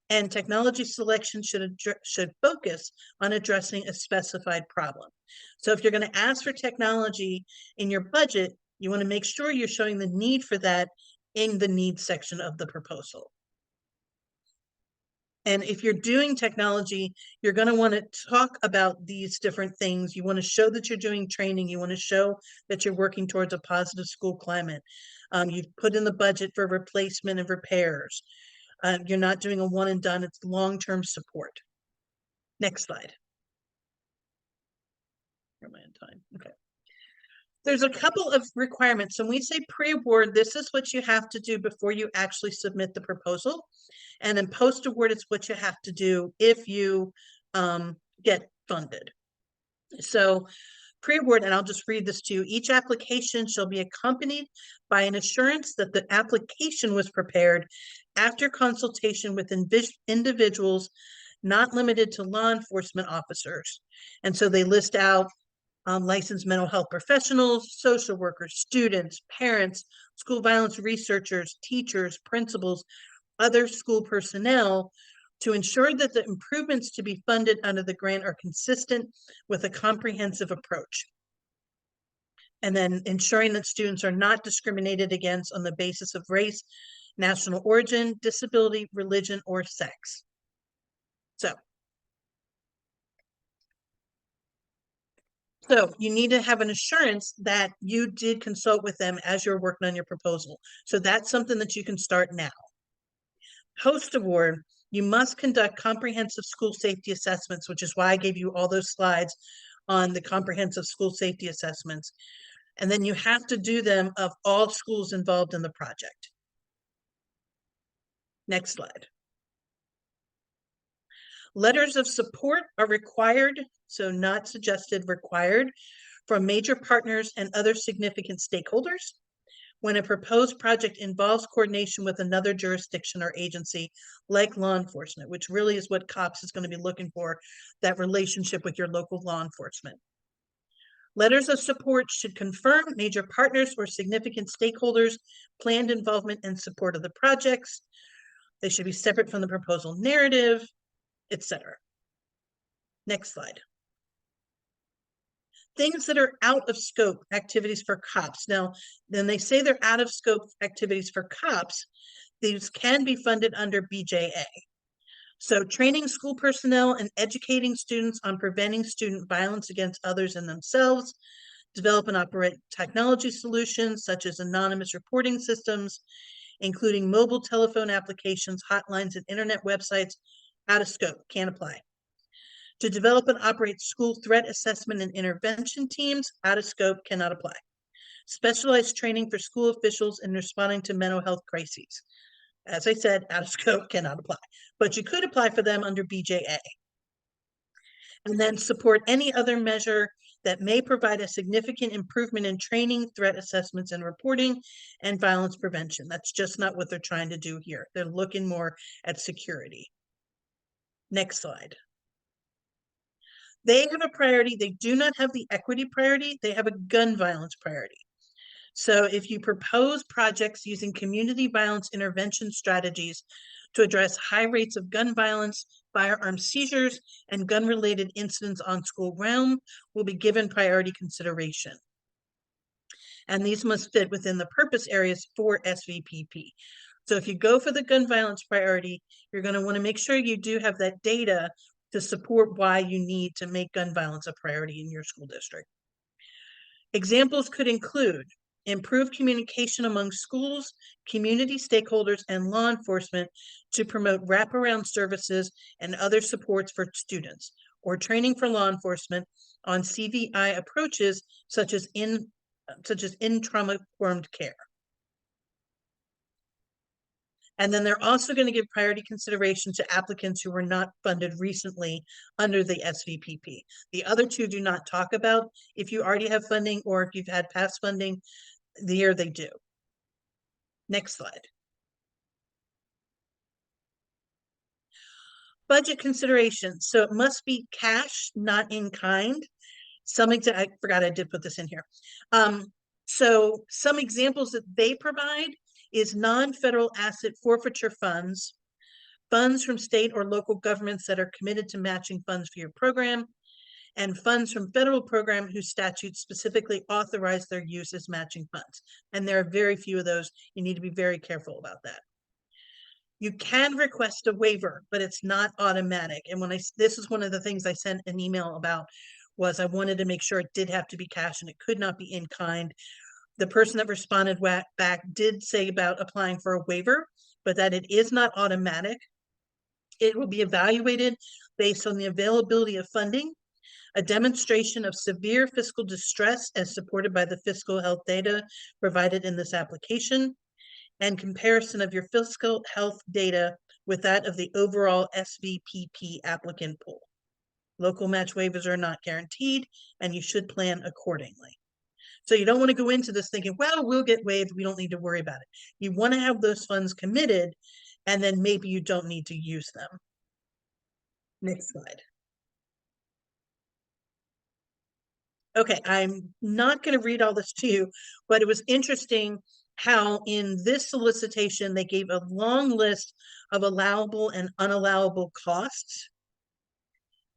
and technology selection should focus on addressing a specified problem. So if you're going to ask for technology in your budget, you want to make sure you're showing the need for that in the needs section of the proposal. And if you're doing technology, you're going to want to talk about these different things. You want to show that you're doing training. You want to show that you're working towards a positive school climate. You've put in the budget for replacement and repairs. You're not doing a one and done. It's long-term support. Next slide. Where am I on time? Okay. There's a couple of requirements. When we say pre-award, this is what you have to do before you actually submit the proposal. And then post-award is what you have to do if you get funded. So pre-award, and I'll just read this to you. Each application shall be accompanied by an assurance that the application was prepared after consultation with individuals not limited to law enforcement officers. And so they list out licensed mental health professionals, social workers, students, parents, school violence researchers, teachers, principals, other school personnel, to ensure that the improvements to be funded under the grant are consistent with a comprehensive approach. And then ensuring that students are not discriminated against on the basis of race, national origin, disability, religion, or sex. So you need to have an assurance that you did consult with them as you're working on your proposal. So that's something that you can start now. Post-award, you must conduct comprehensive school safety assessments, which is why I gave you all those slides on the comprehensive school safety assessments. And then you have to do them of all schools involved in the project. Next slide. Letters of support are required, so not suggested, required, from major partners and other significant stakeholders when a proposed project involves coordination with another jurisdiction or agency like law enforcement, which really is what COPS is going to be looking for, that relationship with your local law enforcement. Letters of support should confirm major partners or significant stakeholders' planned involvement and support of the projects. They should be separate from the proposal narrative, etc. Next slide. Things that are out of scope activities for COPS. Now, then they say they're out of scope activities for COPS. These can be funded under BJA. So training school personnel and educating students on preventing student violence against others and themselves, develop and operate technology solutions such as anonymous reporting systems, including mobile telephone applications, hotlines, and internet websites. Out of scope, can't apply. To develop and operate school threat assessment and intervention teams, out of scope, cannot apply. Specialized training for school officials in responding to mental health crises. As I said, out of scope, cannot apply. But you could apply for them under BJA. And then support any other measure that may provide a significant improvement in training, threat assessments and reporting, and violence prevention. That's just not what they're trying to do here. They're looking more at security. Next slide. They have a priority. They do not have the equity priority. They have a gun violence priority. So if you propose projects using community violence intervention strategies to address high rates of gun violence, firearm seizures, and gun-related incidents on school ground, will be given priority consideration. And these must fit within the purpose areas for SVPP. So if you go for the gun violence priority, you're going to want to make sure you do have that data to support why you need to make gun violence a priority in your school district. Examples could include improved communication among schools, community stakeholders, and law enforcement to promote wraparound services and other supports for students, or training for law enforcement on CVI approaches such as in trauma-informed care. And then they're also going to give priority consideration to applicants who were not funded recently under the SVPP. The other two do not talk about if you already have funding or if you've had past funding. The year they do. Next slide. Budget considerations. So it must be cash, not in kind. I forgot I did put this in here. So some examples that they provide is non-federal asset forfeiture funds, funds from state or local governments that are committed to matching funds for your program, and funds from federal program whose statutes specifically authorize their use as matching funds. And there are very few of those. You need to be very careful about that. You can request a waiver, but it's not automatic. And this is one of the things I sent an email about, was I wanted to make sure it did have to be cash and it could not be in kind. The person that responded back did say about applying for a waiver, but that it is not automatic. It will be evaluated based on the availability of funding, a demonstration of severe fiscal distress as supported by the fiscal health data provided in this application, and comparison of your fiscal health data with that of the overall SVPP applicant pool. Local match waivers are not guaranteed, and you should plan accordingly. So you don't want to go into this thinking, well, we'll get waived, we don't need to worry about it. You want to have those funds committed, and then maybe you don't need to use them. Next slide. Okay, I'm not going to read all this to you, but it was interesting how in this solicitation, they gave a long list of allowable and unallowable costs.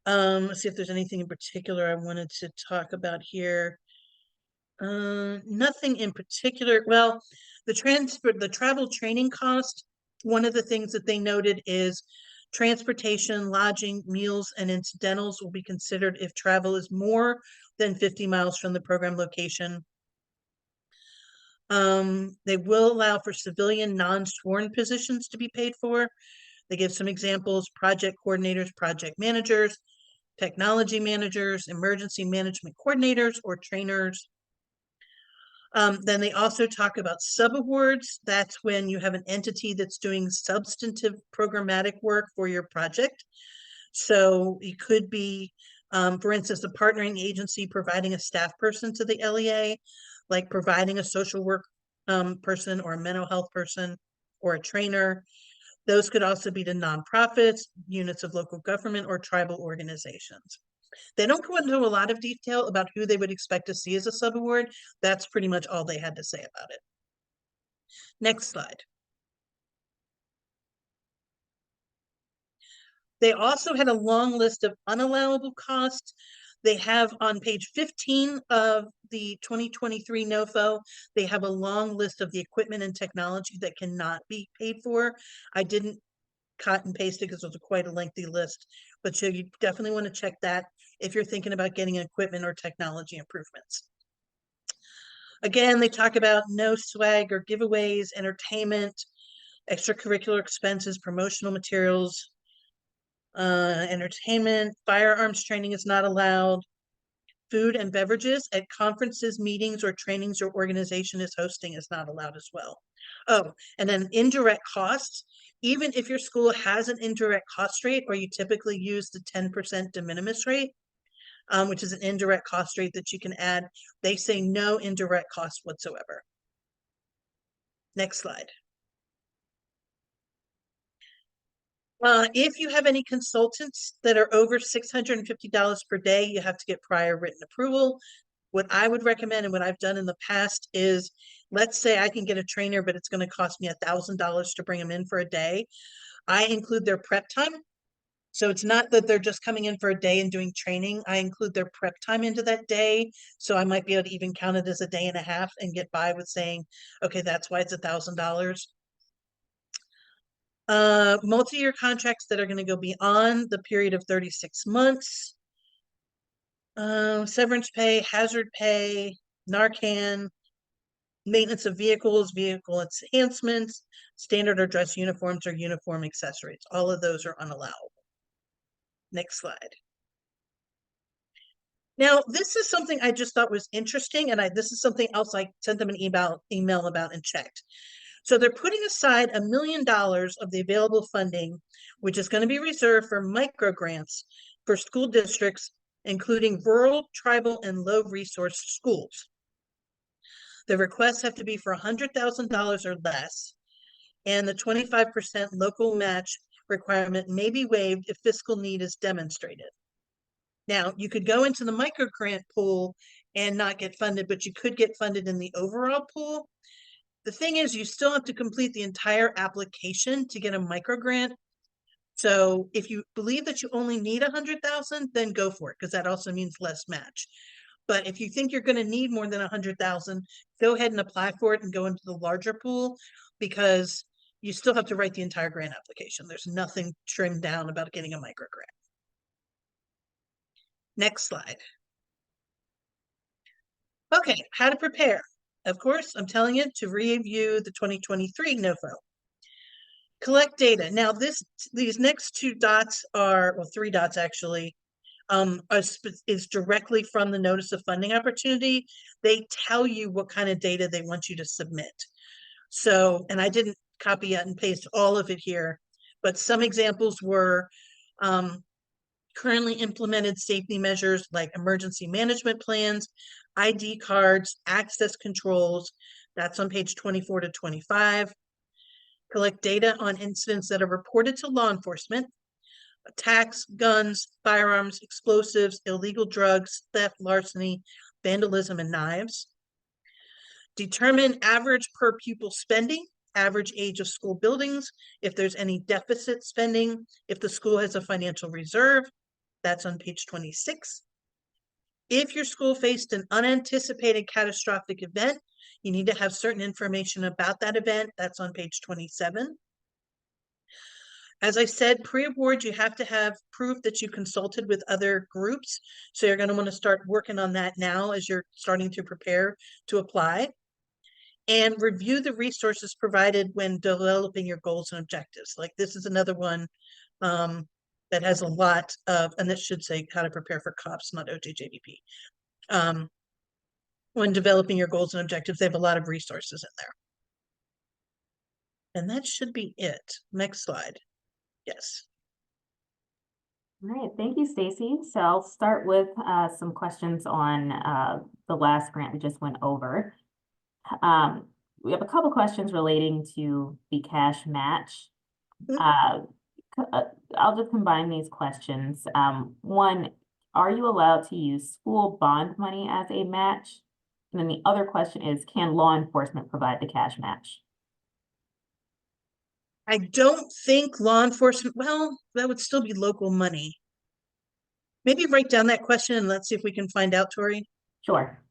Let's see if there's anything in particular I wanted to talk about here. Nothing in particular. Well, the travel training cost, one of the things that they noted is transportation, lodging, meals, and incidentals will be considered if travel is more than 50 miles from the program location. They will allow for civilian non-sworn positions to be paid for. They give some examples: project coordinators, project managers, technology managers, emergency management coordinators, or trainers. Then they also talk about subawards. That's when you have an entity that's doing substantive programmatic work for your project. So it could be, for instance, a partnering agency providing a staff person to the LEA, like providing a social work person or a mental health person or a trainer. Those could also be to nonprofits, units of local government, or tribal organizations. They don't go into a lot of detail about who they would expect to see as a subaward. That's pretty much all they had to say about it. Next slide. They also had a long list of unallowable costs. They have on page 15 of the 2023 NOFO, they have a long list of the equipment and technology that cannot be paid for. I didn't cut and paste it because it was quite a lengthy list, but you definitely want to check that if you're thinking about getting equipment or technology improvements. Again, they talk about no swag or giveaways, entertainment, extracurricular expenses, promotional materials, entertainment, firearms training is not allowed. Food and beverages at conferences, meetings, or trainings your organization is hosting is not allowed as well. Oh, and then indirect costs. Even if your school has an indirect cost rate, or you typically use the 10% de minimis rate, which is an indirect cost rate that you can add, they say no indirect cost whatsoever. Next slide. If you have any consultants that are over $650 per day, you have to get prior written approval. What I would recommend and what I've done in the past is, let's say I can get a trainer, but it's going to cost me $1,000 to bring them in for a day. I include their prep time. So it's not that they're just coming in for a day and doing training. I include their prep time into that day. So I might be able to even count it as a day and a half and get by with saying, okay, that's why it's $1,000. Multi-year contracts that are going to go beyond the period of 36 months. Severance pay, hazard pay, Narcan, maintenance of vehicles, vehicle enhancements, standard or dress uniforms or uniform accessories. All of those are unallowable. Next slide. Now, this is something I just thought was interesting, and this is something else I sent them an email about and checked. So they're putting aside $1 million of the available funding, which is going to be reserved for micro grants for school districts, including rural, tribal, and low resource schools. The requests have to be for $100,000 or less, and the 25% local match requirement may be waived if fiscal need is demonstrated. Now, you could go into the micro grant pool and not get funded, but you could get funded in the overall pool. The thing is, you still have to complete the entire application to get a micro grant. So if you believe that you only need 100,000, then go for it, because that also means less match. But if you think you're going to need more than 100,000, go ahead and apply for it and go into the larger pool, because you still have to write the entire grant application. There's nothing trimmed down about getting a micro grant. Next slide. Okay, how to prepare. Of course, I'm telling you to review the 2023 NOFO. Collect data. Now, these next 2 dots are, well, 3 dots actually, is directly from the notice of funding opportunity. They tell you what kind of data they want you to submit. So, and I didn't copy and paste all of it here, but some examples were currently implemented safety measures like emergency management plans, ID cards, access controls. That's on page 24 to 25. Collect data on incidents that are reported to law enforcement: attacks, guns, firearms, explosives, illegal drugs, theft, larceny, vandalism, and knives. Determine average per pupil spending, average age of school buildings, if there's any deficit spending, if the school has a financial reserve. That's on page 26. If your school faced an unanticipated catastrophic event, you need to have certain information about that event. That's on page 27. As I said, pre-award, you have to have proof that you consulted with other groups. So you're going to want to start working on that now as you're starting to prepare to apply. And review the resources provided when developing your goals and objectives. Like this is another one that has a lot of, and this should say how to prepare for COPS, not OJJDP. When developing your goals and objectives, they have a lot of resources in there. And that should be it. Next slide. Yes. All right, thank you, Stacy. So I'll start with some questions on the last grant we just went over. We have a couple questions relating to the cash match. I'll just combine these questions. One, are you allowed to use school bond money as a match? And then the other question is, can law enforcement provide the cash match? I don't think law enforcement, well, that would still be local money. Maybe write down that question and let's see if we can find out, Tori. Sure.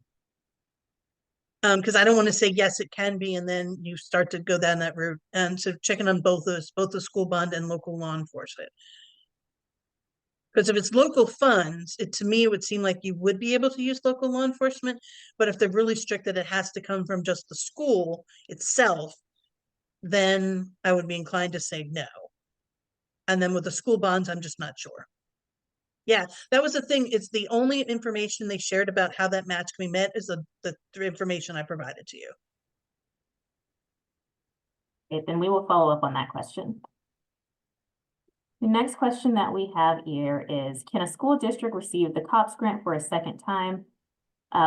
Because I don't want to say yes, it can be, and then you start to go down that route. And so checking on both those, both the school bond and local law enforcement. Because if it's local funds, to me, it would seem like you would be able to use local law enforcement. But if they're really strict that it has to come from just the school itself, then I would be inclined to say no. And then with the school bonds, I'm just not sure. Yeah, that was the thing. It's the only information they shared about how that match can be met is the information I provided to you. Okay, then we will follow up on that question. The next question that we have here is, can a school district receive the COPS grant for a second time?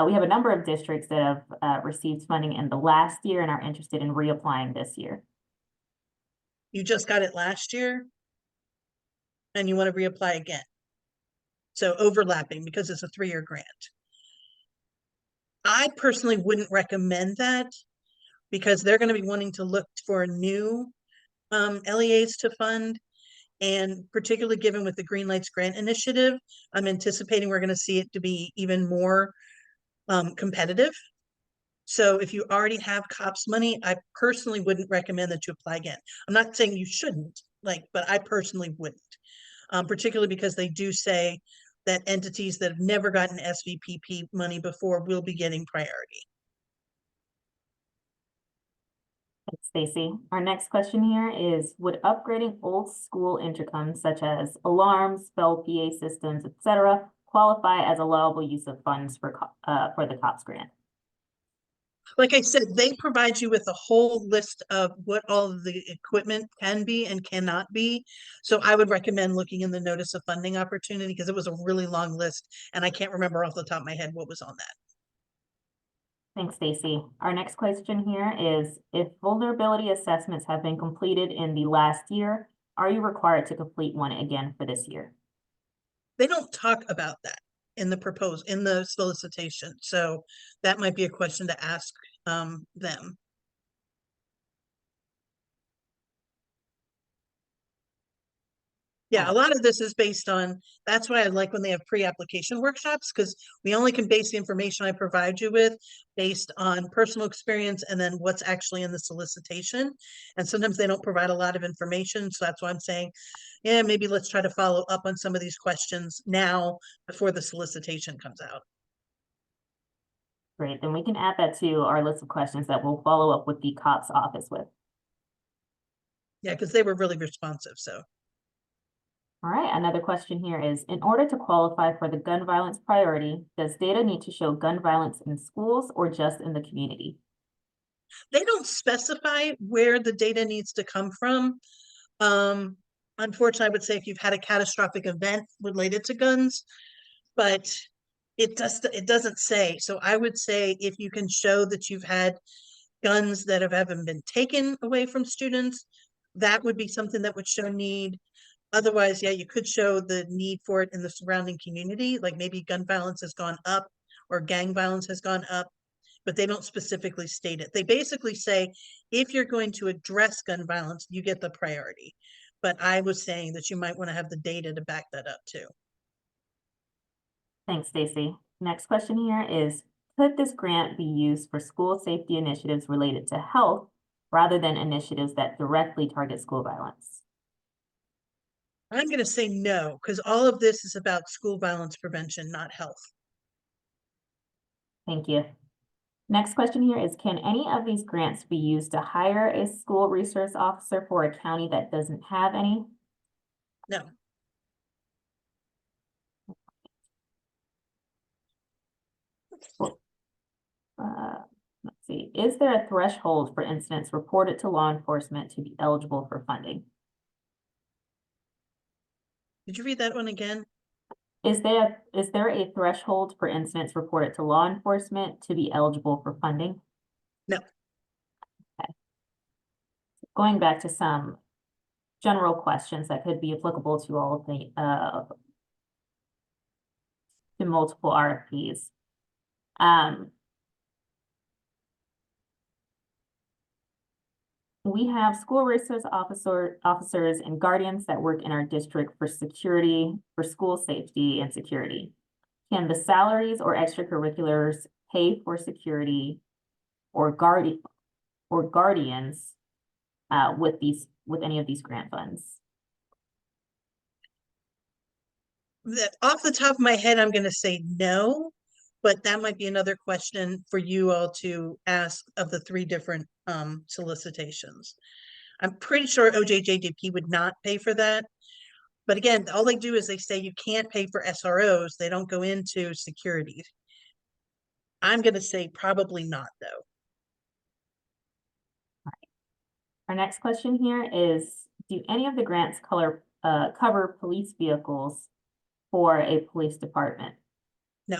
We have a number of districts that have received funding in the last year and are interested in reapplying this year. You just got it last year and you want to reapply again. So overlapping because it's a 3-year grant. I personally wouldn't recommend that because they're going to be wanting to look for new LEAs to fund. And particularly given with the Green Lights Grant Initiative, I'm anticipating we're going to see it to be even more competitive. So if you already have COPS money, I personally wouldn't recommend that you apply again. I'm not saying you shouldn't, but I personally wouldn't, particularly because they do say that entities that have never gotten SVPP money before will be getting priority. Thanks, Stacy. Our next question here is, would upgrading old school intercoms such as alarms, bell PA systems, etc., qualify as allowable use of funds for the COPS grant? Like I said, they provide you with a whole list of what all of the equipment can be and cannot be. So I would recommend looking in the notice of funding opportunity because it was a really long list and I can't remember off the top of my head what was on that. Thanks, Stacy. Our next question here is, if vulnerability assessments have been completed in the last year, are you required to complete one again for this year? They don't talk about that in the solicitation. So that might be a question to ask them. Yeah, a lot of this is based on, that's why I like when they have pre-application workshops, because we only can base the information I provide you with based on personal experience and then what's actually in the solicitation. And sometimes they don't provide a lot of information. So that's why I'm saying, yeah, maybe let's try to follow up on some of these questions now before the solicitation comes out. Great, then we can add that to our list of questions that we'll follow up with the COPS office with. Yeah, because they were really responsive, so. All right, another question here is, in order to qualify for the gun violence priority, does data need to show gun violence in schools or just in the community? They don't specify where the data needs to come from. Unfortunately, I would say if you've had a catastrophic event related to guns, but it doesn't say. So I would say if you can show that you've had guns that haven't been taken away from students, that would be something that would show need. Otherwise, yeah, you could show the need for it in the surrounding community, like maybe gun violence has gone up or gang violence has gone up, but they don't specifically state it. They basically say, if you're going to address gun violence, you get the priority. But I was saying that you might want to have the data to back that up too. Thanks, Stacy. Next question here is, could this grant be used for school safety initiatives related to health rather than initiatives that directly target school violence? I'm going to say no, because all of this is about school violence prevention, not health. Thank you. Next question here is, can any of these grants be used to hire a school resource officer for a county that doesn't have any? No. Let's see. Is there a threshold for incidents reported to law enforcement to be eligible for funding? Did you read that one again? Is there a threshold for incidents reported to law enforcement to be eligible for funding? No. Okay. Going back to some general questions that could be applicable to all of the to multiple RFPs. We have school resource officers and guardians that work in our district for security, for school safety and security. Can the salaries or extracurriculars pay for security or guardians with any of these grant funds? Off the top of my head, I'm going to say no, but that might be another question for you all to ask of the 3 different solicitations. I'm pretty sure OJJDP would not pay for that. But again, all they do is they say you can't pay for SROs. They don't go into security. I'm going to say probably not, though. Our next question here is, do any of the grants cover police vehicles for a police department? No.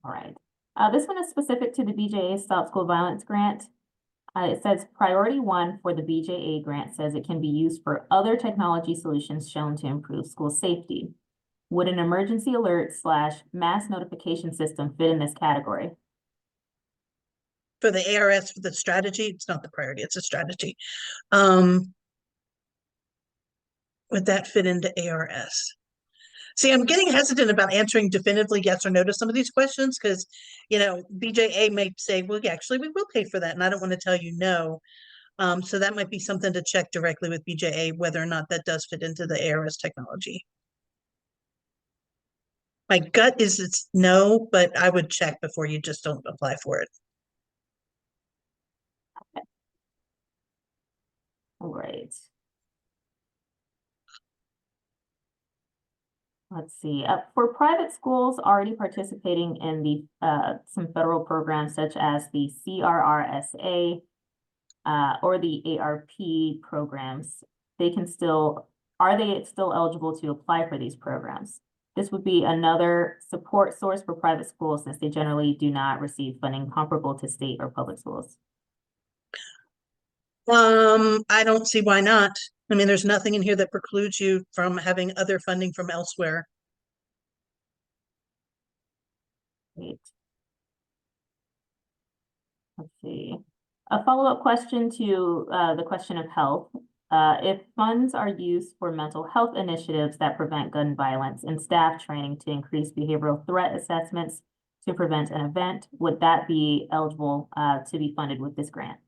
All right. This one is specific to the BJA Stop School Violence Grant. It says priority 1 for the BJA grant says it can be used for other technology solutions shown to improve school safety. Would an emergency alert / mass notification system fit in this category? For the ARS, for the strategy, it's not the priority, it's a strategy. Would that fit into ARS? See, I'm getting hesitant about answering definitively yes or no to some of these questions because, you know, BJA may say, well, yeah, actually, we will pay for that. And I don't want to tell you no. So that might be something to check directly with BJA, whether or not that does fit into the ARS technology. My gut is it's no, but I would check before you just don't apply for it. Okay. All right. Let's see, for private schools already participating in the some federal programs such as the CRRSA or the ARP programs, are they still eligible to apply for these programs? This would be another support source for private schools since they generally do not receive funding comparable to state or public schools. I don't see why not. I mean, there's nothing in here that precludes you from having other funding from elsewhere. Great. Let's see. A follow-up question to the question of health. If funds are used for mental health initiatives that prevent gun violence and staff training to increase behavioral threat assessments to prevent an event, would that be eligible to be funded with this grant?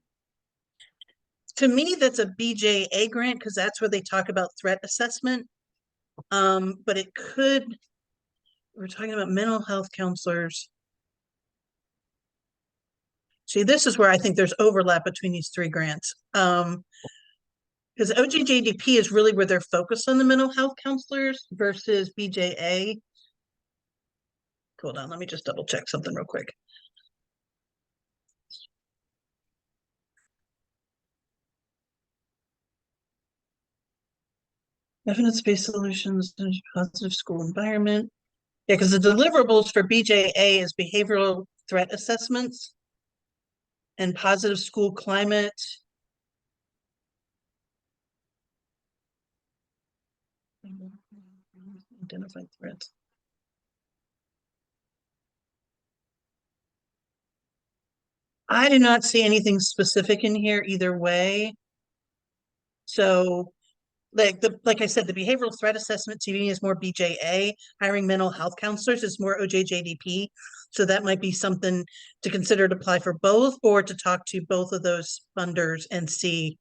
To me, that's a BJA grant because that's where they talk about threat assessment. But it could, we're talking about mental health counselors. See, this is where I think there's overlap between these three grants. Because OJJDP is really where they're focused on the mental health counselors versus BJA. Hold on, let me just double check something real quick. Evidence-based solutions, positive school environment. Yeah, because the deliverables for BJA is behavioral threat assessments and positive school climate. Identify threats. I do not see anything specific in here either way. So like I said, the behavioral threat assessment to me is more BJA. Hiring mental health counselors is more OJJDP. So that might be something to consider to apply for both, or to talk to both of those funders and see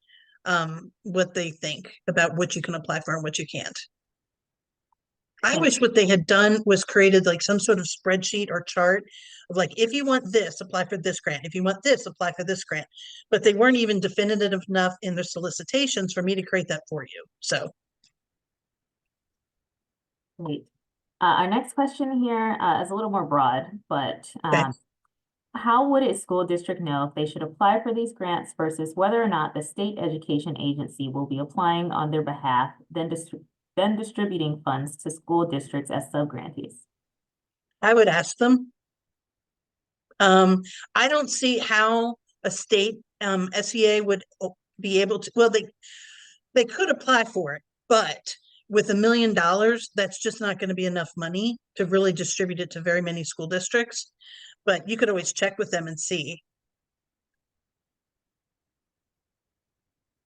what they think about what you can apply for and what you can't. I wish what they had done was created like some sort of spreadsheet or chart of like, if you want this, apply for this grant. If you want this, apply for this grant. But they weren't even definitive enough in their solicitations for me to create that for you. So. Great. Our next question here is a little more broad, but Okay. how would a school district know if they should apply for these grants versus whether or not the state education agency will be applying on their behalf, then distributing funds to school districts as subgrantees? I would ask them. I don't see how a state SEA would be able to, well, they could apply for it, but with $1 million, that's just not going to be enough money to really distribute it to very many school districts. But you could always check with them and see.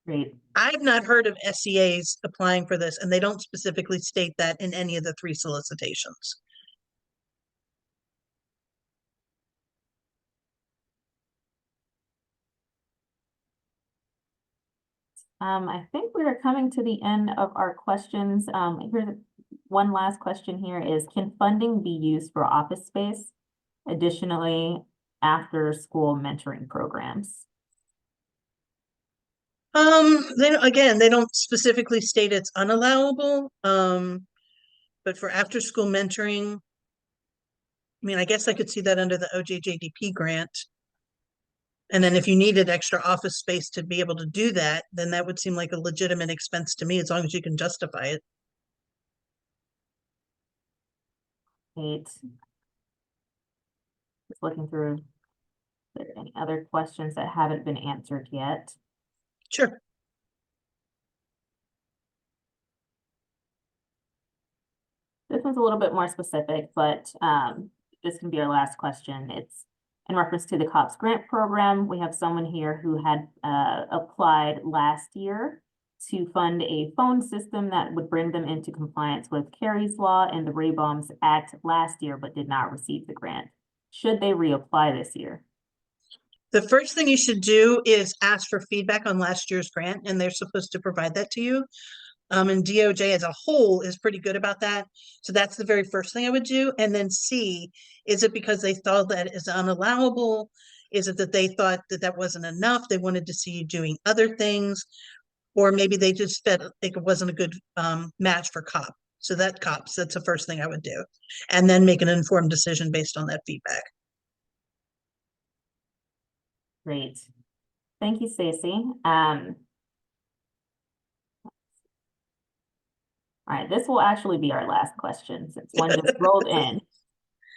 Great. I've not heard of SEAs applying for this, and they don't specifically state that in any of the 3 solicitations. I think we are coming to the end of our questions. Here's one last question here is, can funding be used for office space? Additionally, after school mentoring programs? They don't specifically state it's unallowable. But for after school mentoring, I mean, I guess I could see that under the OJJDP grant. And then if you needed extra office space to be able to do that, then that would seem like a legitimate expense to me, as long as you can justify it. Great. Just looking through, are there any other questions that haven't been answered yet? Sure. This one's a little bit more specific, but this can be our last question. It's in reference to the COPS grant program. We have someone here who had applied last year to fund a phone system that would bring them into compliance with Kerry's Law and the Raybaum's Act last year, but did not receive the grant. Should they reapply this year? The first thing you should do is ask for feedback on last year's grant, and they're supposed to provide that to you. And DOJ as a whole is pretty good about that. So that's the very first thing I would do. And then see, is it because they thought that is unallowable? Is it that they thought that that wasn't enough? They wanted to see you doing other things, or maybe they just felt like it wasn't a good match for COP. So that's the first thing I would do. And then make an informed decision based on that feedback. Great. Thank you, Stacy. All right, this will actually be our last question since one just rolled in.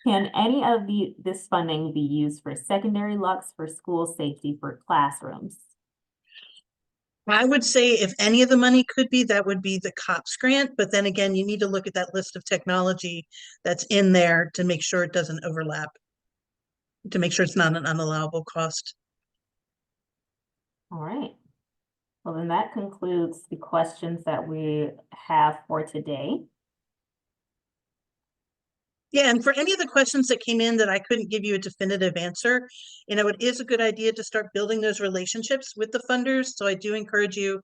Can any of this funding be used for secondary locks for school safety for classrooms? I would say if any of the money could be, that would be the COPS grant. But then again, you need to look at that list of technology that's in there to make sure it doesn't overlap, to make sure it's not an unallowable cost. All right. Well, then that concludes the questions that we have for today. Yeah, and for any of the questions that came in that I couldn't give you a definitive answer, it is a good idea to start building those relationships with the funders. So I do encourage you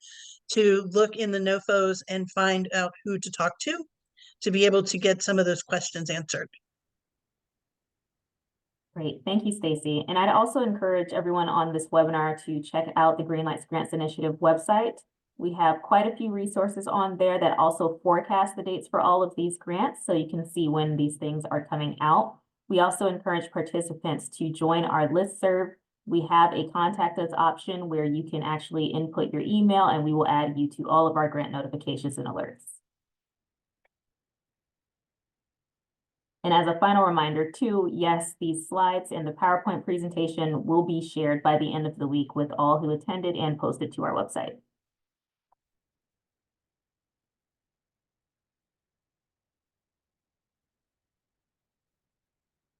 to look in the NOFOs and find out who to talk to be able to get some of those questions answered. Great, thank you, Stacy. And I'd also encourage everyone on this webinar to check out the Green Lights Grants Initiative website. We have quite a few resources on there that also forecast the dates for all of these grants, so you can see when these things are coming out. We also encourage participants to join our listserv. We have a contact us option where you can actually input your email and we will add you to all of our grant notifications and alerts. And as a final reminder too, yes, these slides and the PowerPoint presentation will be shared by the end of the week with all who attended and posted to our website.